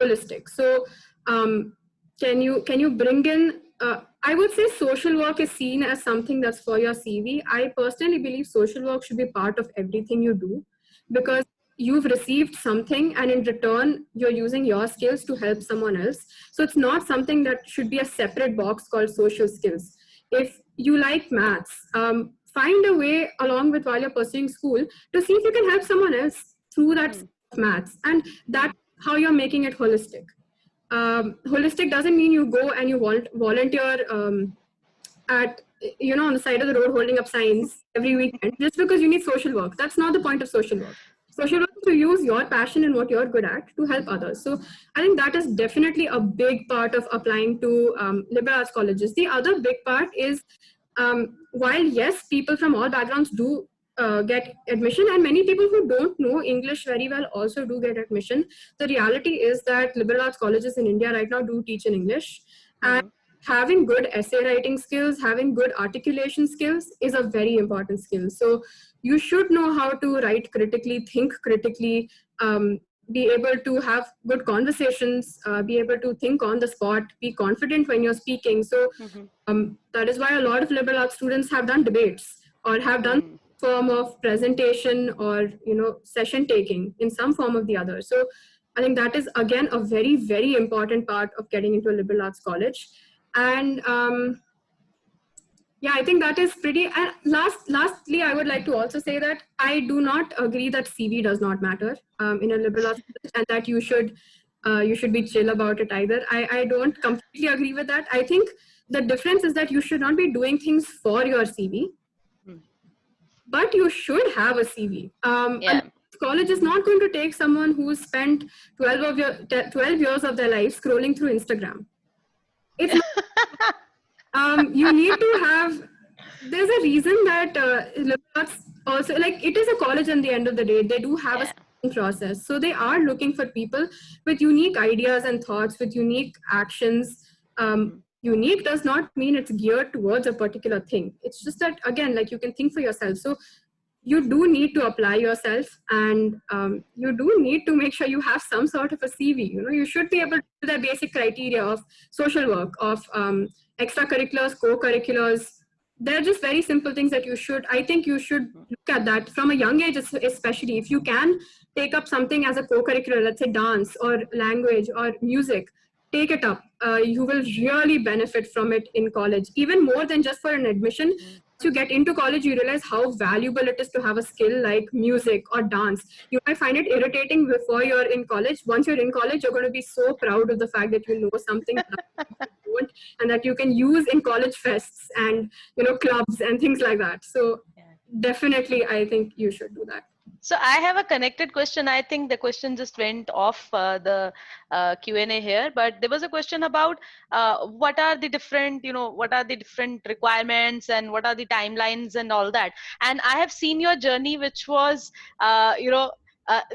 holistic. So can you bring in, I would say social work is seen as something that's for your CV. I personally believe social work should be part of everything you do, because you've received something and in return, you're using your skills to help someone else. So it's not something that should be a separate box called social skills. If you like maths, find a way along with while you're pursuing school to see if you can help someone else through that maths. And that's how you're making it holistic. Holistic doesn't mean you go and you volunteer at on the side of the road holding up signs every weekend just because you need social work. That's not the point of social work. Social work is to use your passion and what you're good at to help others. So I think that is definitely a big part of applying to liberal arts colleges. The other big part is, while yes, people from all backgrounds do get admission, and many people who don't know English very well also do get admission, the reality is that liberal arts colleges in India right now do teach in English. And having good essay writing skills, having good articulation skills is a very important skill. So you should know how to write critically, think critically, be able to have good conversations, be able to think on the spot, be confident when you're speaking. So that is why a lot of liberal arts students have done debates or have done form of presentation or session taking in some form or the other. So I think that is again a very, very important part of getting into a liberal arts college. And yeah, I think that is pretty. And lastly, I would like to also say that I do not agree that CV does not matter in a liberal arts college, and that you should be chill about it either. I don't completely agree with that. I think the difference is that you should not be doing things for your CV, but you should have a CV. College is not going to take someone who's spent 12 years of their life scrolling through Instagram. It's not, you need to have, there's a reason that liberal arts also, like, it is a college in the end of the day. They do have a process. So they are looking for people with unique ideas and thoughts, with unique actions. Unique does not mean it's geared towards a particular thing. It's just that, again, like, you can think for yourself. So you do need to apply yourself, and you do need to make sure you have some sort of a CV. You should be able to do the basic criteria of social work, of extracurriculars, co-curriculars, they're just very simple things that I think you should look at that from a young age, especially if you can take up something as a co-curricular, let's say dance or language or music, take it up. You will really benefit from it in college, even more than just for an admission. As you get into college, you realize how valuable it is to have a skill like music or dance. You might find it irritating before you're in college. Once you're in college, you're going to be so proud of the fact that you know something and that you can use in college fests and clubs and things like that. So definitely I think you should do that. So I have a connected question. I think the question just went off the Q&A here, but there was a question about what are the different, what are the different requirements and what are the timelines and all that. And I have seen your journey, which was,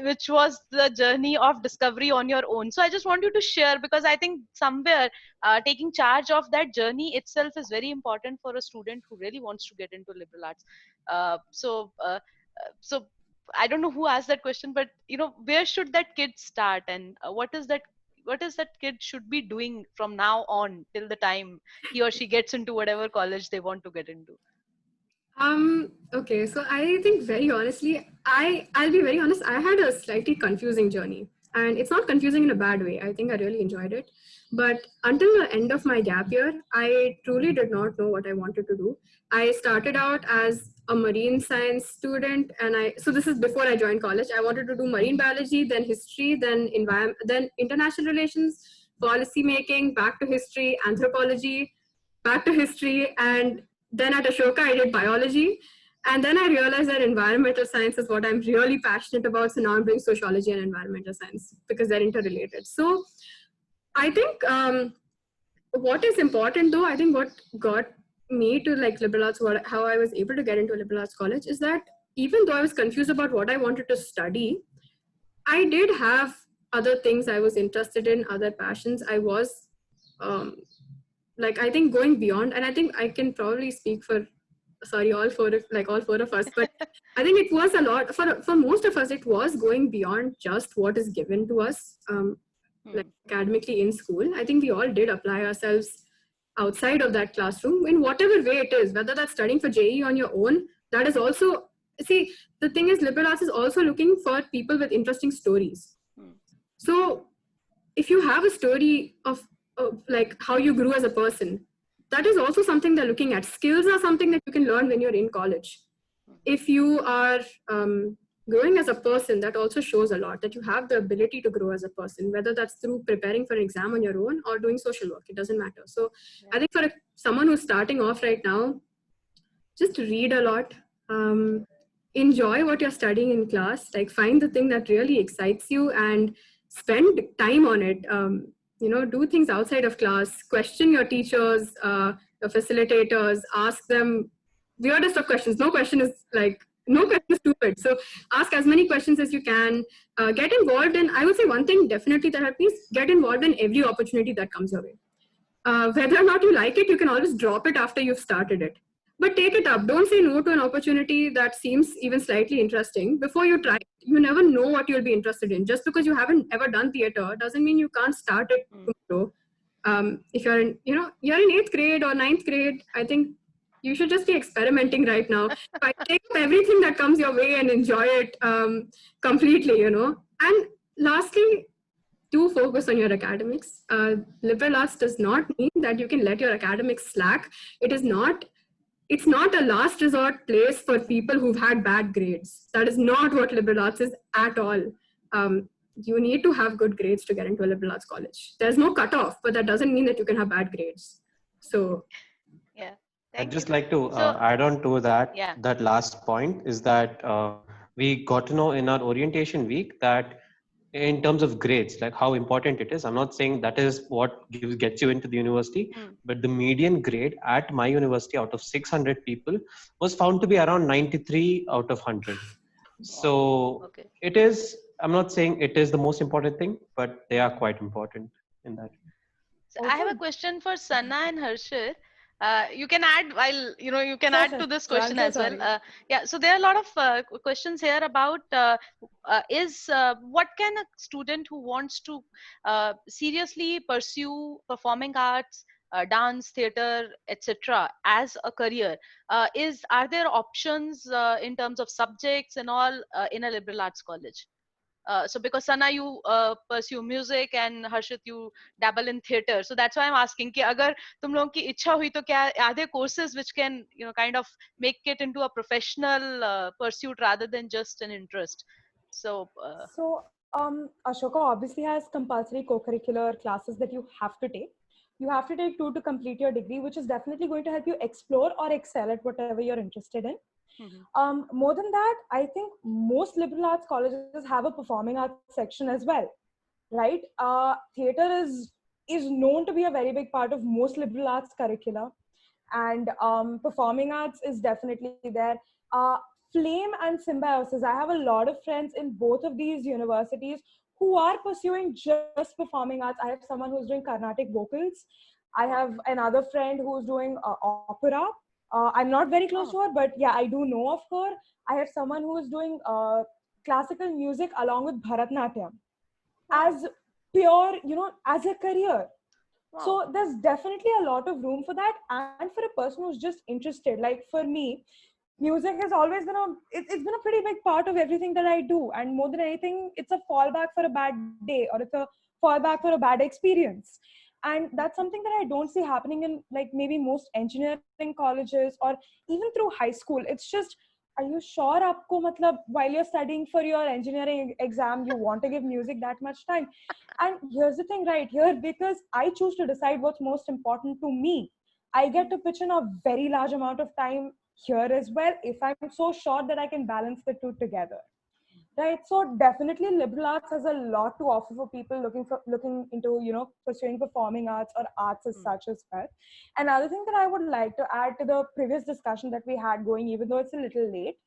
which was the journey of discovery on your own. So I just want you to share, because I think somewhere taking charge of that journey itself is very important for a student who really wants to get into liberal arts. So I don't know who asked that question, but where should that kid start, and what is that kid should be doing from now on till the time he or she gets into whatever college they want to get into? Okay, so I think very honestly, I'll be very honest, I had a slightly confusing journey. And it's not confusing in a bad way. I think I really enjoyed it. But until the end of my gap year, I truly did not know what I wanted to do. I started out as a marine science student, and so this is before I joined college. I wanted to do marine biology, then history, then environment, then international relations, policy making, back to history, anthropology, back to history, and then at Ashoka, I did biology. And then I realized that environmental science is what I'm really passionate about. So now I'm doing sociology and environmental science because they're interrelated. So I think what is important though, I think what got me to like liberal arts, how I was able to get into a liberal arts college is that even though I was confused about what I wanted to study, I did have other things I was interested in, other passions. I was I think going beyond, and I think I can probably speak for all four of us, but I think it was a lot for most of us. It was going beyond just what is given to us academically in school. I think we all did apply ourselves outside of that classroom in whatever way it is, whether that's studying for JEE on your own. That is also, see, the thing is, liberal arts is also looking for people with interesting stories. So if you have a story of like how you grew as a person, that is also something they're looking at. Skills are something that you can learn when you're in college. If you are growing as a person, that also shows a lot, that you have the ability to grow as a person, whether that's through preparing for an exam on your own or doing social work, it doesn't matter. So I think for someone who's starting off right now, just read a lot, enjoy what you're studying in class, like find the thing that really excites you and spend time on it. Do things outside of class, question your teachers, your facilitators, ask them weirdest of questions. No question is stupid. So ask as many questions as you can. Get involved in, I would say one thing definitely that helps is get involved in every opportunity that comes your way. Whether or not you like it, you can always drop it after you've started it. But take it up. Don't say no to an opportunity that seems even slightly interesting before you try it. You never know what you'll be interested in. Just because you haven't ever done theater doesn't mean you can't start it tomorrow. If you're in 8th grade or 9th grade, I think you should just be experimenting right now. Take up everything that comes your way and enjoy it completely, And lastly, do focus on your academics. Liberal arts does not mean that you can let your academics slack. It's not a last resort place for people who've had bad grades. That is not what liberal arts is at all. You need to have good grades to get into a liberal arts college. There's no cutoff, but that doesn't mean that you can have bad grades. So, yeah. I'd just like to add on to that. Yeah. That last point is that we got to know in our orientation week that in terms of grades, like how important it is. I'm not saying that is what gets you into the university, but the median grade at my university out of 600 people was found to be around 93 out of 100. So it is, I'm not saying it is the most important thing, but they are quite important in that. So I have a question for Sana and Harshit. You can add while you can add to this question as well. Yeah, so there are a lot of questions here about what can a student who wants to seriously pursue performing arts dance, theater, etc. as a career, are there options in terms of subjects and all in a liberal arts college? So because Sana, you pursue music, and Harshit, you dabble in theater. So that's why I'm asking कि अगर तुम लोगों की इच्छा हुई तो क्या are there courses which can kind of make it into a professional pursuit rather than just an interest? So Ashoka obviously has compulsory co-curricular classes that you have to take. You have to take 2 to complete your degree, which is definitely going to help you explore or excel at whatever you're interested in. More than that, I think most liberal arts colleges have a performing arts section as well, right? Theater is known to be a very big part of most liberal arts curricula, and performing arts is definitely there. Flame and Symbiosis. I have a lot of friends in both of these universities who are pursuing just performing arts. I have someone who's doing Carnatic vocals. I have another friend who's doing opera. I'm not very close to her, but yeah, I do know of her. I have someone who is doing classical music along with Bharatnatyam as pure, as a career. So there's definitely a lot of room for that, and for a person who's just interested. Like for me, music has always been it's been a pretty big part of everything that I do, and more than anything, it's a fallback for a bad day, or it's a fallback for a bad experience. And that's something that I don't see happening in like maybe most engineering colleges or even through high school. It's just, are you sure aapko matlab while you're studying for your engineering exam you want to give music that much time? And here's the thing right here, because I choose to decide what's most important to me, I get to pitch in a very large amount of time here as well if I'm so sure that I can balance the two together. Right. So definitely liberal arts has a lot to offer for people looking into, pursuing performing arts or arts as such as well. Another thing that I would like to add to the previous discussion that we had going, even though it's a little late,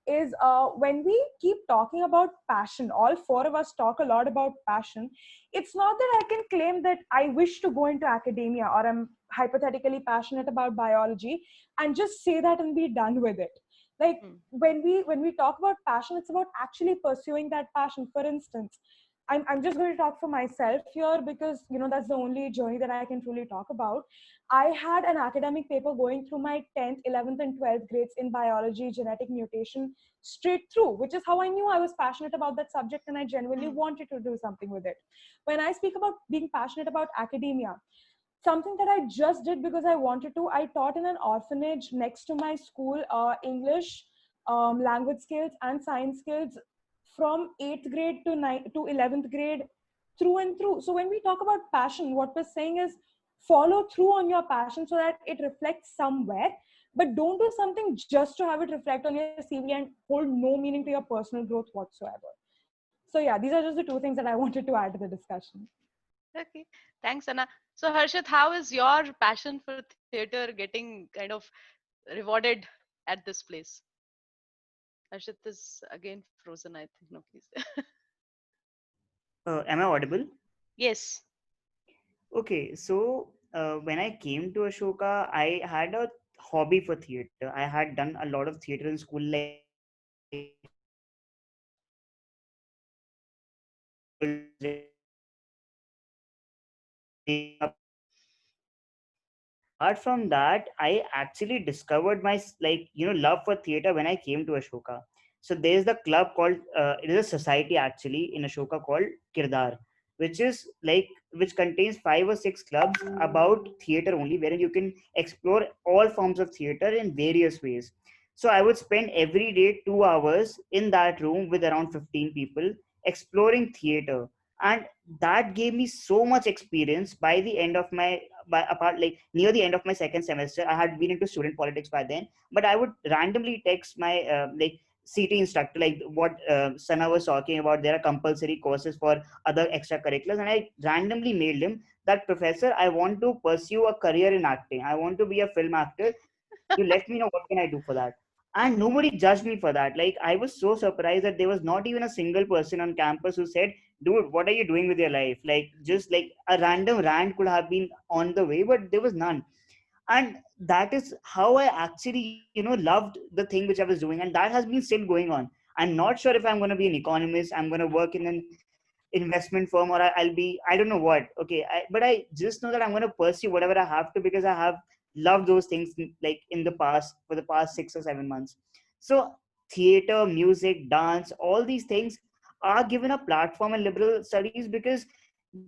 is when we keep talking about passion, all 4 of us talk a lot about passion. It's not that I can claim that I wish to go into academia or I'm hypothetically passionate about biology and just say that and be done with it. Like when we talk about passion, it's about actually pursuing that passion. For instance, I'm just going to talk for myself here because that's the only journey that I can truly talk about. I had an academic paper going through my 10th, 11th and 12th grades in biology, genetic mutation, straight through, which is how I knew I was passionate about that subject and I genuinely wanted to do something with it. When I speak about being passionate about academia, something that I just did because I wanted to, I taught in an orphanage next to my school, English, language skills and science skills from 8th grade to 11th grade, through and through. So when we talk about passion, what we're saying is follow through on your passion so that it reflects somewhere, but don't do something just to have it reflect on your CV and hold no meaning to your personal growth whatsoever. So yeah, these are just the 2 things that I wanted to add to the discussion. Okay, thanks, Anna. So Harshit, how is your passion for theater getting kind of rewarded at this place? Harshit is again frozen, I think. No, please. Am I audible? Yes. Okay, so when I came to Ashoka, I had a hobby for theater. I had done a lot of theater in school, like apart from that, I actually discovered my love for theater when I came to Ashoka. So there's the club called it is a society actually in Ashoka called Kirdar, which is like which contains 5 or 6 clubs about theater only, wherein you can explore all forms of theater in various ways. So I would spend every day 2 hours in that room with around 15 people exploring theater, and that gave me so much experience. By the end of my by apart like near the end of my second semester, I had been into student politics by then, but I would randomly text my CT instructor, like what Sana was talking about, there are compulsory courses for other extracurriculars, and I randomly mailed him that, professor, I want to pursue a career in acting, I want to be a film actor, you let me know what can I do for that. And nobody judged me for that. Like, I was so surprised that there was not even a single person on campus who said, dude, what are you doing with your life? Like, just like a random rant could have been on the way, but there was none. And that is how I actually loved the thing which I was doing, and that has been still going on. I'm not sure if I'm going to be an economist, I'm going to work in an investment firm, or I'll be, I don't know what. Okay, but I just know that I'm going to pursue whatever I have to, because I have loved those things like in the past, for the past 6 or 7 months. So theater, music, dance, all these things are given a platform in liberal studies, because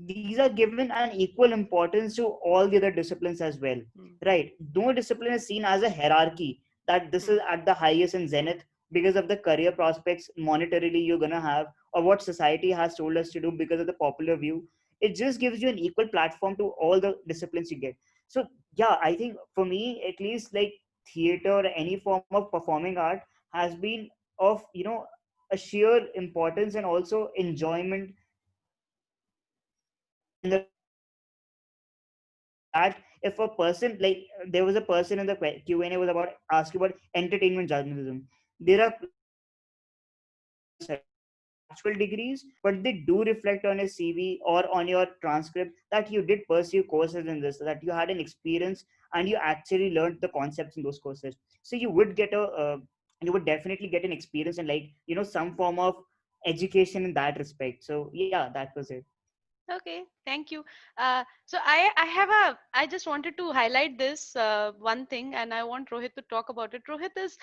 these are given an equal importance to all the other disciplines as well, right? No discipline is seen as a hierarchy, that this is at the highest in zenith because of the career prospects monetarily you're going to have, or what society has told us to do because of the popular view. It just gives you an equal platform to all the disciplines you get. So yeah, I think for me at least, like theater or any form of performing art has been of, a sheer importance and also enjoyment in the that if a person, like there was a person in the Q&A was about asking about entertainment journalism. There are actual degrees, but they do reflect on a CV or on your transcript that you did pursue courses in this, that you had an experience and you actually learned the concepts in those courses. So you would get you would definitely get an experience and, like, some form of education in that respect. So yeah, that was it. Okay, thank you. So I just wanted to highlight this one thing, and I want Rohit to talk about it. Rohit is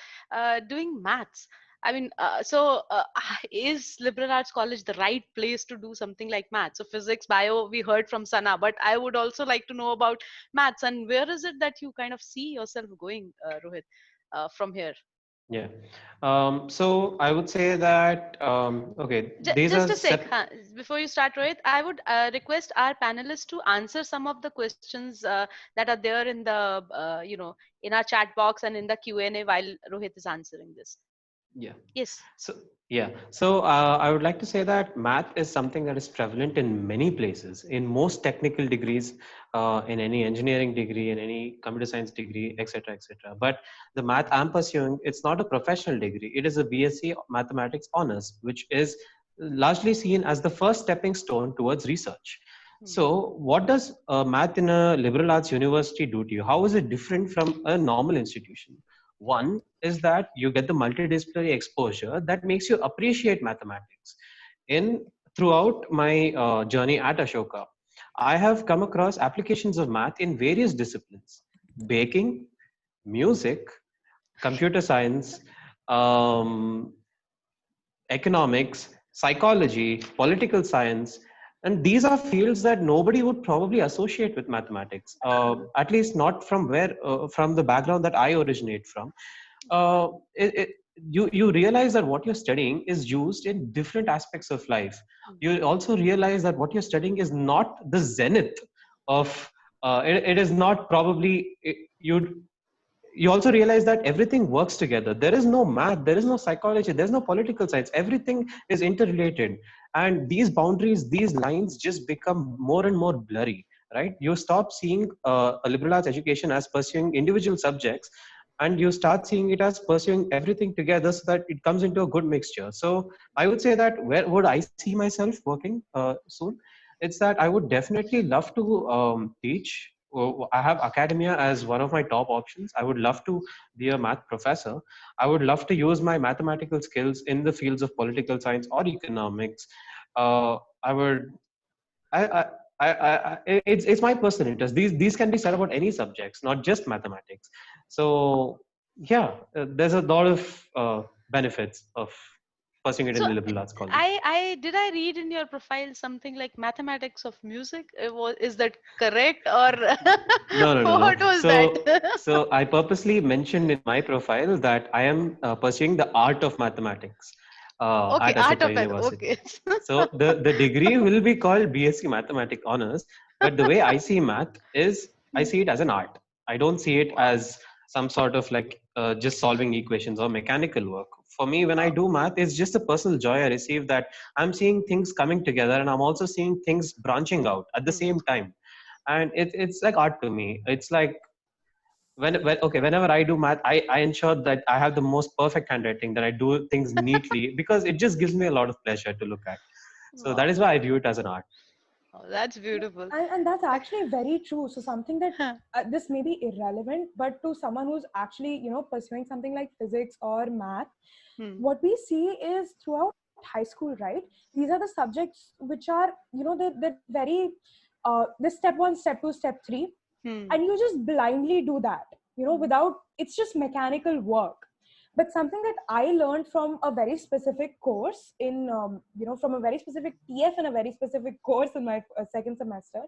doing maths. I mean, is liberal arts college the right place to do something like maths? So physics, bio, we heard from Sana, but I would also like to know about maths, and where is it that you kind of see yourself going, Rohit, from here? Yeah. So I would say that, okay, these Just are a sec. set. Before you start, Rohit, I would request our panelists to answer some of the questions that are there in the, in our chat box and in the Q&A while Rohit is answering this. Yeah. Yes. So yeah. So I would like to say that math is something that is prevalent in many places, in most technical degrees, in any engineering degree, in any computer science degree, etc., etc. But the math I'm pursuing, it's not a professional degree. It is a BSc Mathematics Honors, which is largely seen as the first stepping stone towards research. So, what does math in a liberal arts university do to you? How is it different from a normal institution? One is that you get the multidisciplinary exposure that makes you appreciate mathematics. In throughout my journey at Ashoka, I have come across applications of math in various disciplines: baking, music, computer science, um, economics, psychology, political science, and these are fields that nobody would probably associate with mathematics, at least not from from the background that I originate from. uh, you realize that what you're studying is used in different aspects of life. You also realize that what you're studying is not the zenith of it is not probably you also realize that everything works together. There is no math, there is no psychology, there's no political science. Everything is interrelated, and these boundaries, these lines just become more and more blurry, right? You stop seeing a liberal arts education as pursuing individual subjects, and you start seeing it as pursuing everything together, so that it comes into a good mixture. So I would say that where would I see myself working soon, it's that I would definitely love to teach. I have academia as one of my top options. I would love to be a math professor. I would love to use my mathematical skills in the fields of political science or economics. I would I, it's my personal interest. These can be said about any subjects, not just mathematics. So yeah, there's a lot of benefits of pursuing it in So the liberal arts college. I read in your profile something like mathematics of music. Is that correct, or No. what was So, that? so I purposely mentioned in my profile that I am pursuing the art of mathematics Okay, at art Ashoka of math. University. Okay. So the degree will be called BSc Mathematics Honors, but the way I see math is I see it as an art. I don't see it Wow. as some sort of like just solving equations or mechanical work. For me, when I do math, it's just a personal joy I receive, that I'm seeing things coming together and I'm also seeing things branching out at the same time. And it's like art to me. It's like whenever I do math, I ensure that I have the most perfect handwriting, that I do things neatly, because it just gives me a lot of pleasure to look at. So that Wow. is why I view it as an art. Oh, that's beautiful. And that's actually very true. So something that Huh. this may be irrelevant, but to someone who's actually, pursuing something like physics or math, Hmm. what we see is throughout high school, right, these are the subjects which are, they're very, this step 1, step 2, step 3, and you just blindly do that, without, it's just mechanical work. But something that I learned from a very specific course in, from a very specific TF and a very specific course in my second semester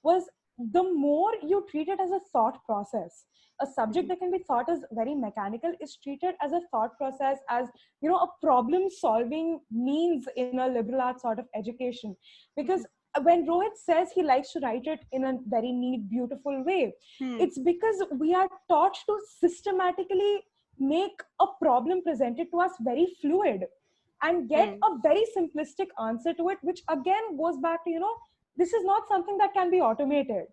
was, the more you treat it as a thought process, a subject that can be thought as very mechanical is treated as a thought process, as, a problem solving means in a liberal arts sort of education. Because when Rohit says he likes to write it in a very neat, beautiful way, it's because we are taught to systematically make a problem presented to us very fluid and get a very simplistic answer to it, which again goes back to, this is not something that can be automated.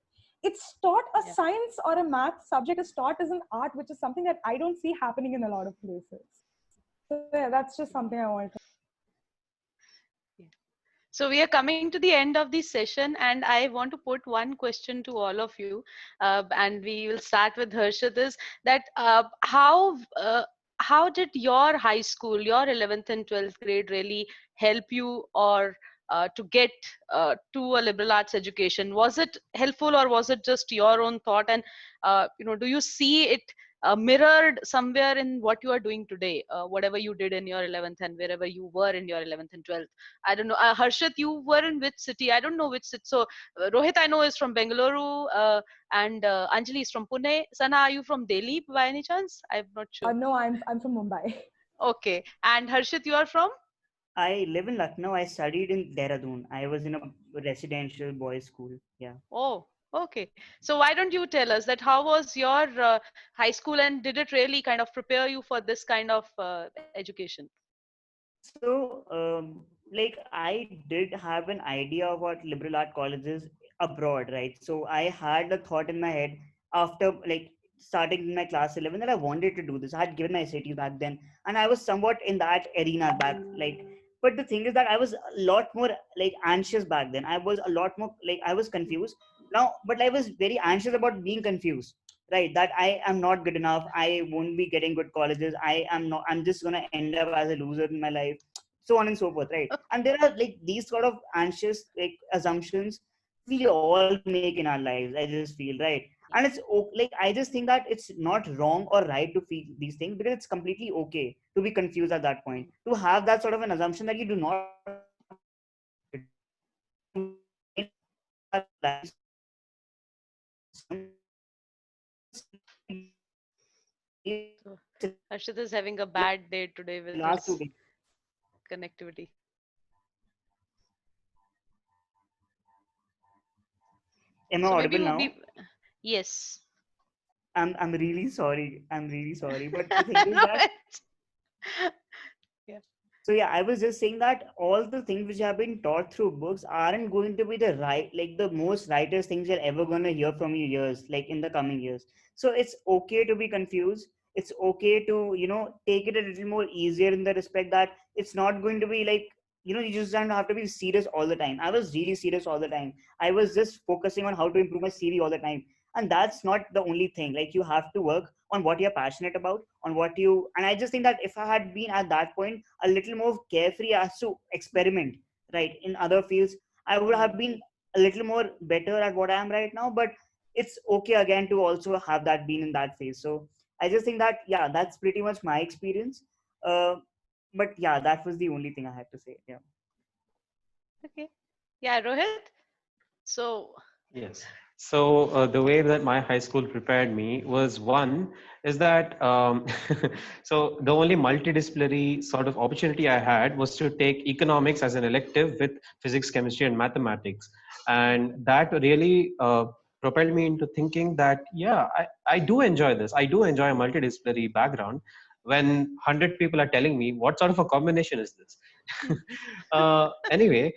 It's taught, a science or a math subject is taught as an art, which is something that I don't see happening in a lot of places. So yeah, that's just something I wanted to. So we are coming to the end of this session, and I want to put one question to all of you, and we will start with Harshit. Is that how did your high school, your 11th and 12th grade, really help you or to get to a liberal arts education? Was it helpful, or was it just your own thought? And do you see it mirrored somewhere in what you are doing today, whatever you did in your 11th and wherever you were in your 11th and 12th? I don't know. Harshit, you were in which city? I don't know which city. So Rohit, I know, is from Bengaluru, and Anjali is from Pune. Sana, are you from Delhi by any chance? I'm not sure. No, I'm from Mumbai. Okay. And Harshit, you are from? I live in Lucknow. I studied in Dehradun. I was in a residential boys' school. Yeah. Oh, okay. So why don't you tell us that how was your high school, and did it really kind of prepare you for this kind of education? So, like, I did have an idea about liberal art colleges abroad, right? So I had a thought in my head after like starting in my class 11 that I wanted to do this. I had given my SAT back then, and I was somewhat in that arena back, like. But the thing is that I was a lot more like anxious back then. I was a lot more like I was confused now, but I was very anxious about being confused, right? That I am not good enough. I won't be getting good colleges. I am not. I'm just gonna end up as a loser in my life, so on and so forth, right? And there are like these sort of anxious like assumptions we all make in our lives. I just feel, right? And it's like I just think that it's not wrong or right to feel these things, because it's completely okay to be confused at that point, to have that sort of an assumption that you do not So Harshit is having a bad day today with last 2 his days. connectivity. Am I So maybe audible you now? be, yes. I'm really sorry. I'm really sorry. But the thing is No, that, yeah. so yeah, I was just saying that all the things which have been taught through books aren't going to be the right, like the most rightest things you're ever going to hear from you years, like in the coming years. So it's okay to be confused. It's okay to, take it a little more easier in the respect that it's not going to be like, you just don't have to be serious all the time. I was really serious all the time. I was just focusing on how to improve my CV all the time. And that's not the only thing. Like, you have to work on what you're passionate about, on what you, and I just think that if I had been at that point a little more carefree as to experiment, right, in other fields, I would have been a little more better at what I am right now. But it's okay again to also have that been in that phase. So I just think that, yeah, that's pretty much my experience. uh, but yeah, that was the only thing I had to say. Yeah. Okay. Yeah, Rohit. So Yes. So the way that my high school prepared me was, one is that so the only multidisciplinary sort of opportunity I had was to take economics as an elective with physics, chemistry, and mathematics, and that really propelled me into thinking that yeah, I do enjoy this. I do enjoy a multidisciplinary background. When 100 people are telling me what sort of a combination is this, anyway.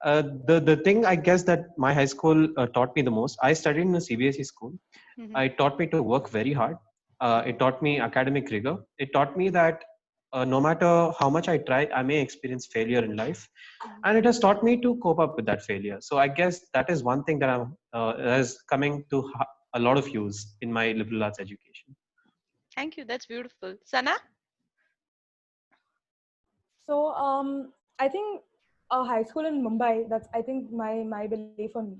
The thing I guess that my high school taught me the most, I studied in a CBSE school. It taught me to work very hard. It taught me academic rigor. It taught me that no matter how much I try, I may experience failure in life, and it has taught me to cope up with that failure. So I guess that is one thing that I'm is coming to a lot of use in my liberal arts education. thank you. That's beautiful. Sana? So I think a high school in Mumbai, that's I think my belief on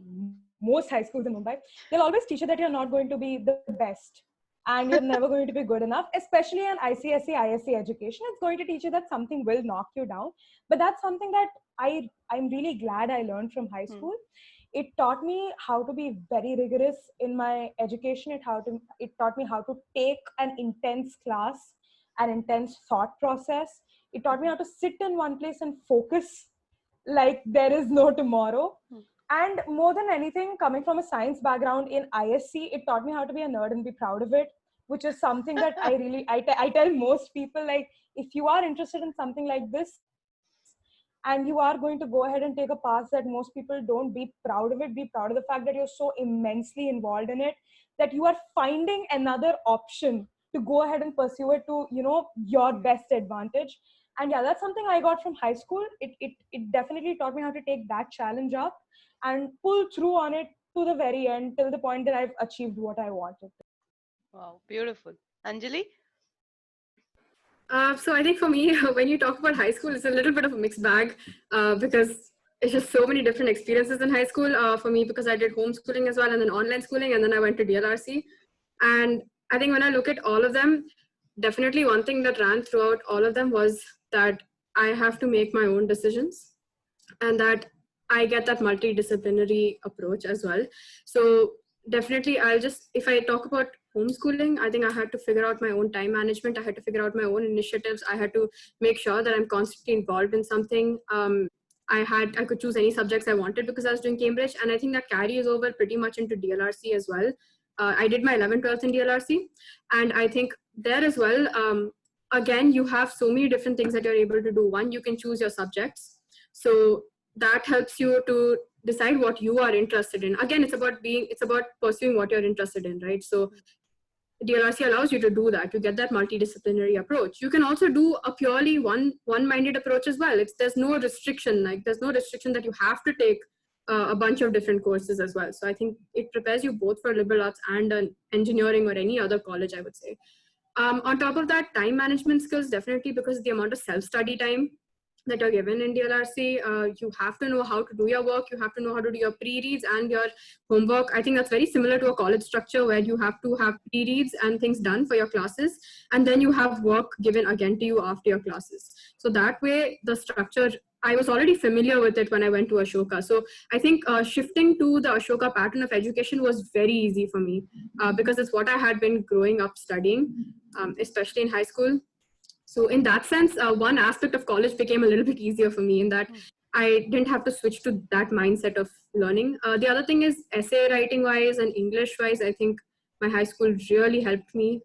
most high schools in Mumbai, they'll always teach you that you're not going to be the best and you're never going to be good enough, especially in ICSE, ISC education. It's going to teach you that something will knock you down. But that's something that I'm really glad I learned from high school. It taught me how to be very rigorous in my education. It taught me how to take an intense class, an intense thought process. It taught me how to sit in one place and focus like there is no tomorrow. And more than anything, coming from a science background in ISC, it taught me how to be a nerd and be proud of it, which is something that I tell most people, like, if you are interested in something like this and you are going to go ahead and take a path that most people don't, be proud of it. Be proud of the fact that you're so immensely involved in it, that you are finding another option to go ahead and pursue it to, your best advantage. And yeah, that's something I got from high school. It definitely taught me how to take that challenge up and pull through on it to the very end, till the point that I've achieved what I wanted. Wow, beautiful. Anjali? So I think for me, when you talk about high school, it's a little bit of a mixed bag because it's just so many different experiences in high school for me, because I did homeschooling as well and then online schooling, and then I went to DLRC. And I think when I look at all of them, definitely one thing that ran throughout all of them was that I have to make my own decisions and that I get that multidisciplinary approach as well. So definitely if I talk about homeschooling, I think I had to figure out my own time management. I had to figure out my own initiatives. I had to make sure that I'm constantly involved in something. I could choose any subjects I wanted because I was doing Cambridge, and I think that carries over pretty much into DLRC as well. I did my 11th, 12th in DLRC, and I think there as well, again, you have so many different things that you're able to do. One, you can choose your subjects. So that helps you to decide what you are interested in. Again, it's about pursuing what you're interested in, right? So DLRC allows you to do that. You get that multidisciplinary approach. You can also do a purely one-minded approach as well. There's no restriction, there's no restriction that you have to take a bunch of different courses as well. So I think it prepares you both for liberal arts and engineering or any other college, I would say. On top of that, time management skills, definitely, because the amount of self-study time that are given in DLRC, you have to know how to do your work. You have to know how to do your pre-reads and your homework. I think that's very similar to a college structure where you have to have pre-reads and things done for your classes, and then you have work given again to you after your classes. So that way, the structure, I was already familiar with it when I went to Ashoka. So I think shifting to the Ashoka pattern of education was very easy for me because it's what I had been growing up studying, especially in high school. So in that sense, one aspect of college became a little bit easier for me in that I didn't have to switch to that mindset of learning. The other thing is essay writing wise and English wise, I think my high school really helped me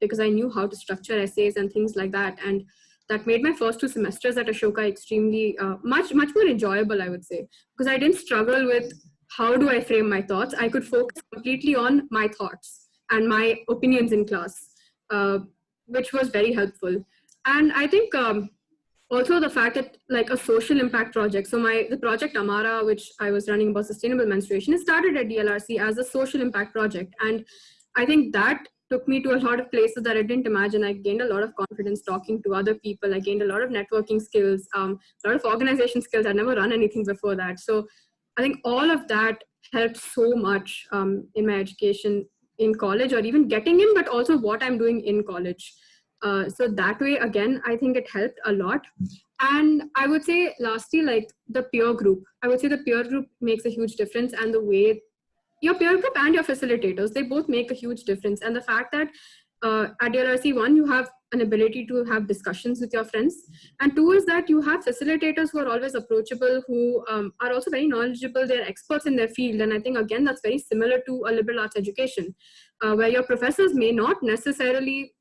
because I knew how to structure essays and things like that. And that made my first 2 semesters at Ashoka extremely, much more enjoyable, I would say, because I didn't struggle with how do I frame my thoughts. I could focus completely on my thoughts and my opinions in class. Which was very helpful. And I think also the fact that like a social impact project, so the project Amara, which I was running about sustainable menstruation, it started at DLRC as a social impact project. And I think that took me to a lot of places that I didn't imagine. I gained a lot of confidence talking to other people. I gained a lot of networking skills, a lot of organization skills. I'd never run anything before that. So I think all of that helped so much in my education in college, or even getting in, but also what I'm doing in college. So that way, again, I think it helped a lot. And I would say lastly, like the peer group, I would say the peer group makes a huge difference, and the way your peer group and your facilitators, they both make a huge difference. And the fact that at DLRC, one, you have an ability to have discussions with your friends, and 2 is that you have facilitators who are always approachable, who are also very knowledgeable, they're experts in their field. And I think, again, that's very similar to a liberal arts education, where your professors may not necessarily,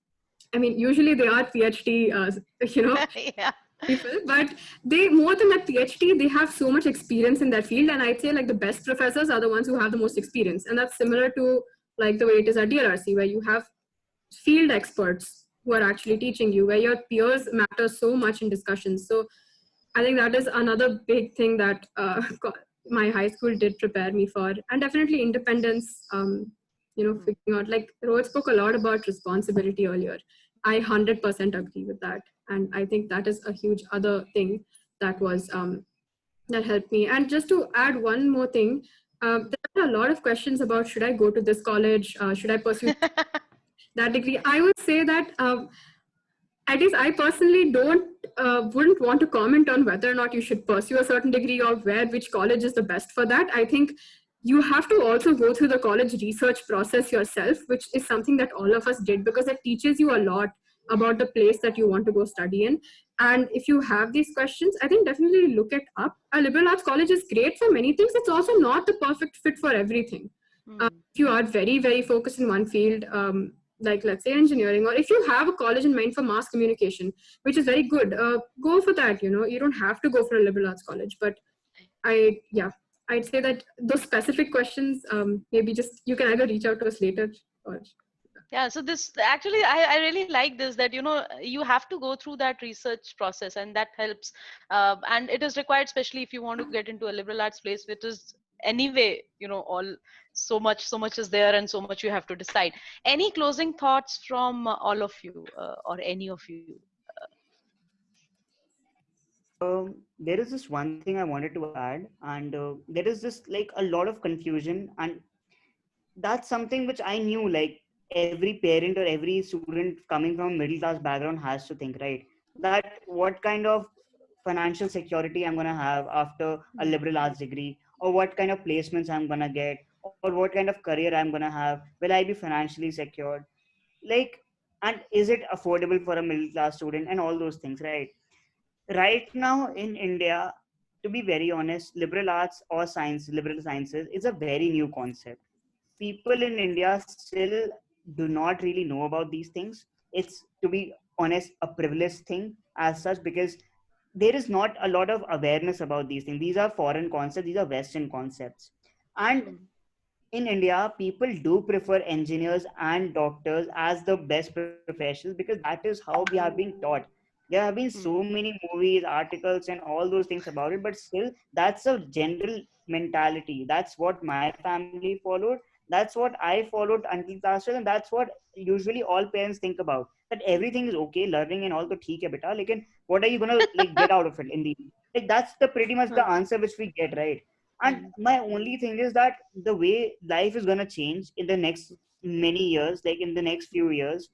I mean, usually they are PhD, Yeah. people, but they, more than that PhD, they have so much experience in their field. And I'd say like the best professors are the ones who have the most experience. And that's similar to like the way it is at DLRC, where you have field experts who are actually teaching you, where your peers matter so much in discussions. So I think that is another big thing that my high school did prepare me for. And definitely independence, figuring out, like Rohit spoke a lot about responsibility earlier. I 100% agree with that. And I think that is a huge other thing that was that helped me. And just to add one more thing, there are a lot of questions about should I go to this college? Should I pursue that degree? I would say that at least I personally wouldn't want to comment on whether or not you should pursue a certain degree or which college is the best for that. I think you have to also go through the college research process yourself, which is something that all of us did because it teaches you a lot about the place that you want to go study in. And if you have these questions, I think definitely look it up. A liberal arts college is great for many things. It's also not the perfect fit for everything. If you are very, very focused in one field, like let's say engineering, or if you have a college in mind for mass communication, which is very good, go for that. You don't have to go for a liberal arts college. But I'd say that those specific questions, maybe just you can either reach out to us later or. Yeah, so this actually, I really like this, that, you have to go through that research process, and that helps. And it is required, especially if you want to get into a liberal arts place, which is anyway, all so much is there and so much you have to decide. Any closing thoughts from all of you or any of you? There is this one thing I wanted to add, and there is this like a lot of confusion, and that's something which I knew like every parent or every student coming from middle class background has to think, right? That what kind of financial security I'm gonna have after a liberal arts degree, or what kind of placements I'm gonna get, or what kind of career I'm gonna have. Will I be financially secured? Like, and is it affordable for a middle class student, and all those things, right? Right now in India, to be very honest, liberal arts or science, liberal sciences is a very new concept. People in India still do not really know about these things. It's, to be honest, a privileged thing as such, because there is not a lot of awareness about these things. These are foreign concepts, these are Western concepts. And in India, people do prefer engineers and doctors as the best professionals because that is how we have been taught. There have been so many movies, articles, and all those things about it, but still, that's a general mentality. That's what my family followed. That's what I followed until last year, and that's what usually all parents think about. That everything is okay, learning and all, to theek hai beta. Lekin what are you gonna like get out of it in the like? That's the pretty much the answer which we get, right? And my only thing is that the way life is going to change in the next many years, like in the next few years,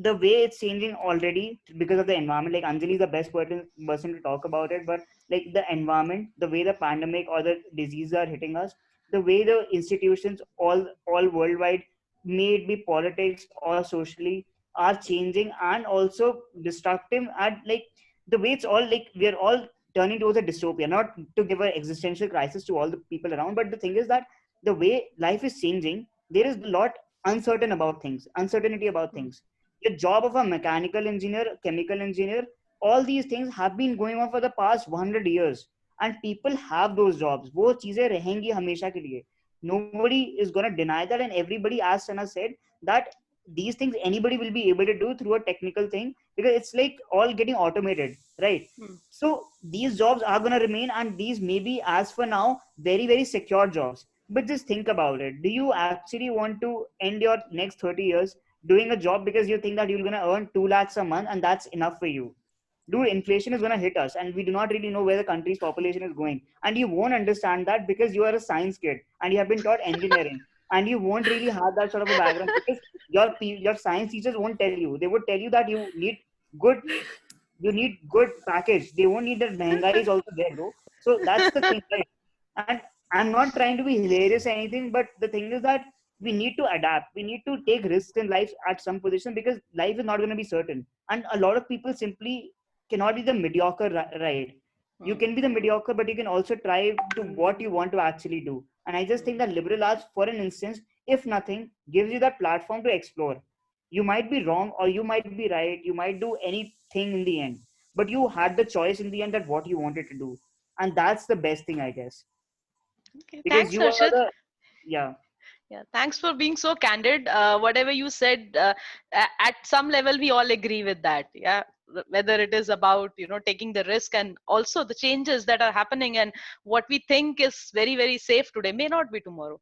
the way it's changing already because of the environment. Like Anjali is the best person to talk about it, but like the environment, the way the pandemic or the diseases are hitting us, the way the institutions all worldwide, may it be politics or socially, are changing and also destructive. And like the way it's all like we're all turning towards a dystopia, not to give an existential crisis to all the people around, but the thing is that the way life is changing, there is a lot uncertainty about things. The job of a mechanical engineer, chemical engineer, all these things have been going on for the past 100 years, and people have those jobs. वो चीजें रहेंगी हमेशा के लिए. Nobody is going to deny that, and everybody, as Sana said, that these things anybody will be able to do through a technical thing, because it's like all getting automated, right? So these jobs are going to remain, and these may be, as for now, very, very secure jobs. But just think about it. Do you actually want to end your next 30 years doing a job because you think that you're going to earn 2 lakhs a month and that's enough for you? Dude, inflation is going to hit us, and we do not really know where the country's population is going. And you won't understand that because you are a science kid and you have been taught engineering, and you won't really have that sort of a background because your science teachers won't tell you. They would tell you that good you need good package. They won't need that mehengai is also there, bro. So that's the thing, right? And I'm not trying to be hilarious or anything, but the thing is that we need to adapt. We need to take risks in life at some position, because life is not going to be certain. And a lot of people simply cannot be the mediocre, right? You can be the mediocre, but you can also try to what you want to actually do. And I just think that liberal arts, for an instance, if nothing, gives you that platform to explore. You might be wrong or you might be right. You might do anything in the end, but you had the choice in the end that what you wanted to do. And that's the best thing, I guess. Okay, Because thanks, you are Harshit. the, yeah. Yeah, thanks for being so candid. Whatever you said, at some level, we all agree with that. Yeah, whether it is about taking the risk, and also the changes that are happening, and what we think is very, very safe today may not be tomorrow.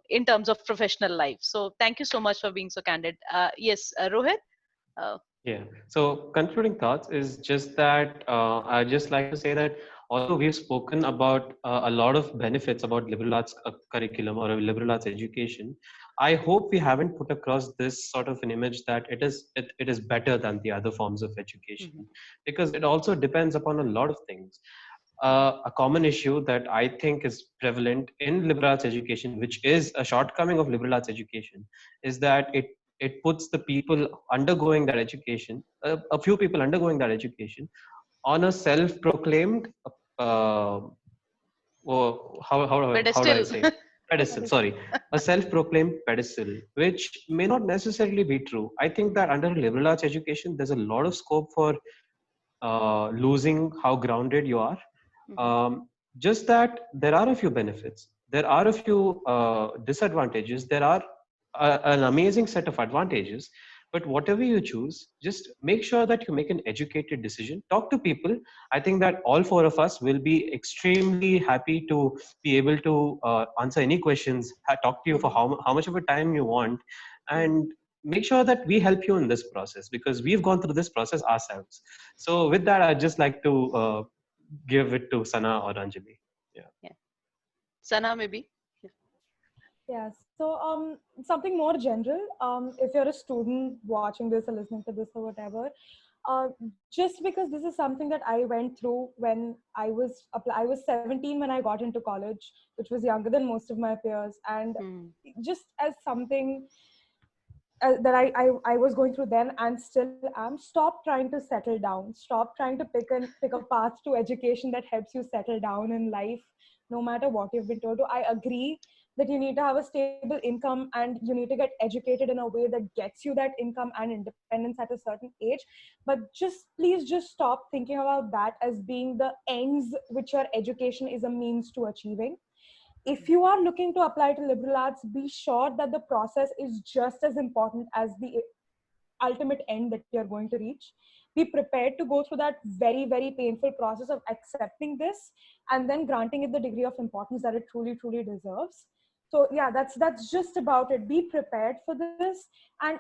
In terms of professional life. So thank you so much for being so candid. Yes, Rohit. Yeah. So concluding thoughts is just that I'd just like to say that although we've spoken about a lot of benefits about liberal arts curriculum or a liberal arts education, I hope we haven't put across this sort of an image that it is better than the other forms of education, because it also depends upon a lot of things. A common issue that I think is prevalent in liberal arts education, which is a shortcoming of liberal arts education, is that it puts the people undergoing that education, a few people undergoing that education, on a self-proclaimed, how do I Pedestal. say, pedestal? Sorry, a self-proclaimed pedestal, which may not necessarily be true. I think that under liberal arts education, there's a lot of scope for losing how grounded you are. Just that there are a few benefits, there are a few disadvantages, there are an amazing set of advantages, but whatever you choose, just make sure that you make an educated decision. Talk to people. I think that all four of us will be extremely happy to be able to answer any questions, talk to you for how much of a time you want, and make sure that we help you in this process, because we've gone through this process ourselves. So with that, I'd just like to give it to Sana or Anjali. Yeah. Sana, maybe. Yes. So something more general. If you're a student watching this or listening to this or whatever, just because this is something that I went through when I was 17 when I got into college, which was younger than most of my peers, and just as something that I was going through then and still am. Stop trying to settle down. Stop trying to pick a path to education that helps you settle down in life, no matter what you've been told to. I agree that you need to have a stable income and you need to get educated in a way that gets you that income and independence at a certain age. But please just stop thinking about that as being the ends which your education is a means to achieving. If you are looking to apply to liberal arts, be sure that the process is just as important as the ultimate end that you're going to reach. Be prepared to go through that very, very painful process of accepting this and then granting it the degree of importance that it truly, truly deserves. So yeah, that's just about it. Be prepared for this and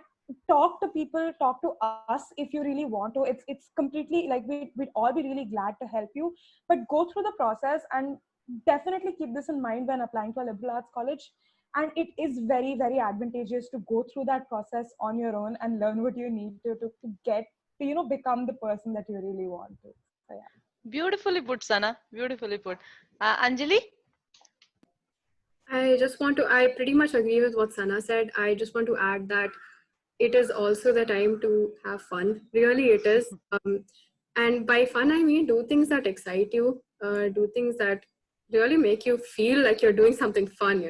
talk to people, talk to us if you really want to. It's completely like we'd all be really glad to help you, but go through the process and definitely keep this in mind when applying to a liberal arts college. And it is very, very advantageous to go through that process on your own and learn what you need to get to become the person that you really want to. So yeah. Beautifully put, Sana. Beautifully put. Anjali? I pretty much agree with what Sana said. I just want to add that it is also the time to have fun. Really, it is. And by fun, I mean do things that excite you, do things that really make you feel like you're doing something fun,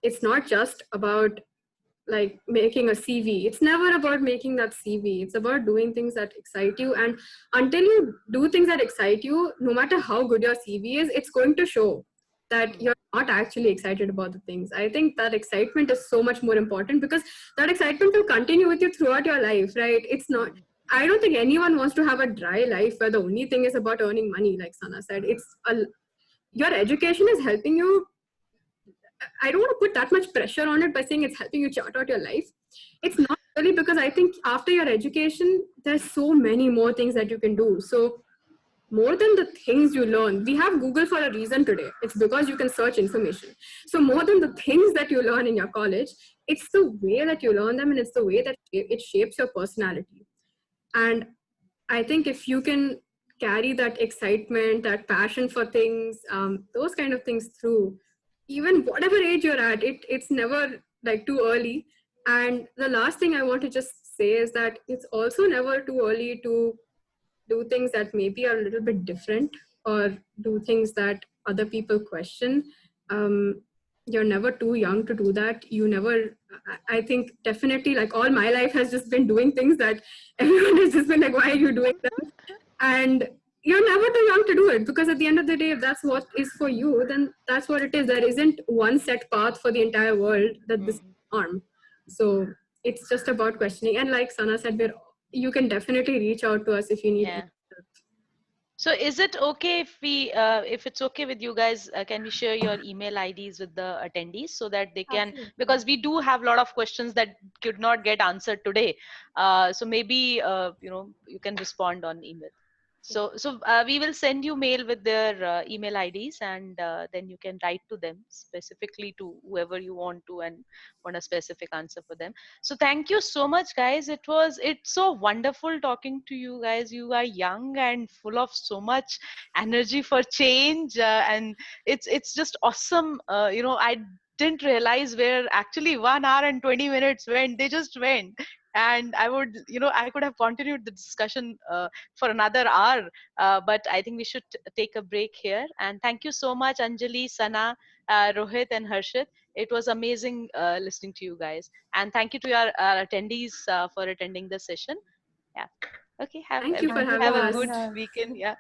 It's not just about like making a CV. It's never about making that CV. It's about doing things that excite you. And until you do things that excite you, no matter how good your CV is, it's going to show that you're not actually excited about the things. I think that excitement is so much more important because that excitement will continue with you throughout your life, right? It's not, I don't think anyone wants to have a dry life where the only thing is about earning money, like Sana said. Your education is helping you. I don't want to put that much pressure on it by saying it's helping you chart out your life. It's not really, because I think after your education, there's so many more things that you can do. So more than the things you learn, we have Google for a reason today. It's because you can search information. So more than the things that you learn in your college, it's the way that you learn them and it's the way that it shapes your personality. And I think if you can carry that excitement, that passion for things, those kind of things through, even whatever age you're at, it's never like too early. And the last thing I want to just say is that it's also never too early to do things that maybe are a little bit different or do things that other people question. You're never too young to do that. I think definitely like all my life has just been doing things that everyone has just been like, why are you doing them? And you're never too young to do it, because at the end of the day, if that's what is for you, then that's what it is. There isn't one set path for the entire world that this arm. So it's just about questioning. And like Sana said, you can definitely reach out to us if you need help. So is it okay if it's okay with you guys, can we share your email IDs with the attendees so that they can, Absolutely. because we do have a lot of questions that could not get answered today. So maybe, you can respond on email. So we will send you mail with their email IDs, and then you can write to them specifically to whoever you want to and want a specific answer for them. So thank you so much, guys. It's so wonderful talking to you guys. You are young and full of so much energy for change, and it's just awesome. I didn't realize where actually 1 hour and 20 minutes went. They just went, and I could have continued the discussion for another hour, but I think we should take a break here. And thank you so much, Anjali, Sana, Rohit, and Harshit. It was amazing listening to you guys. And thank you to your attendees for attending the session. Yeah. Okay. Thank you for Thank you having Have for a us. having good us. weekend. Yeah.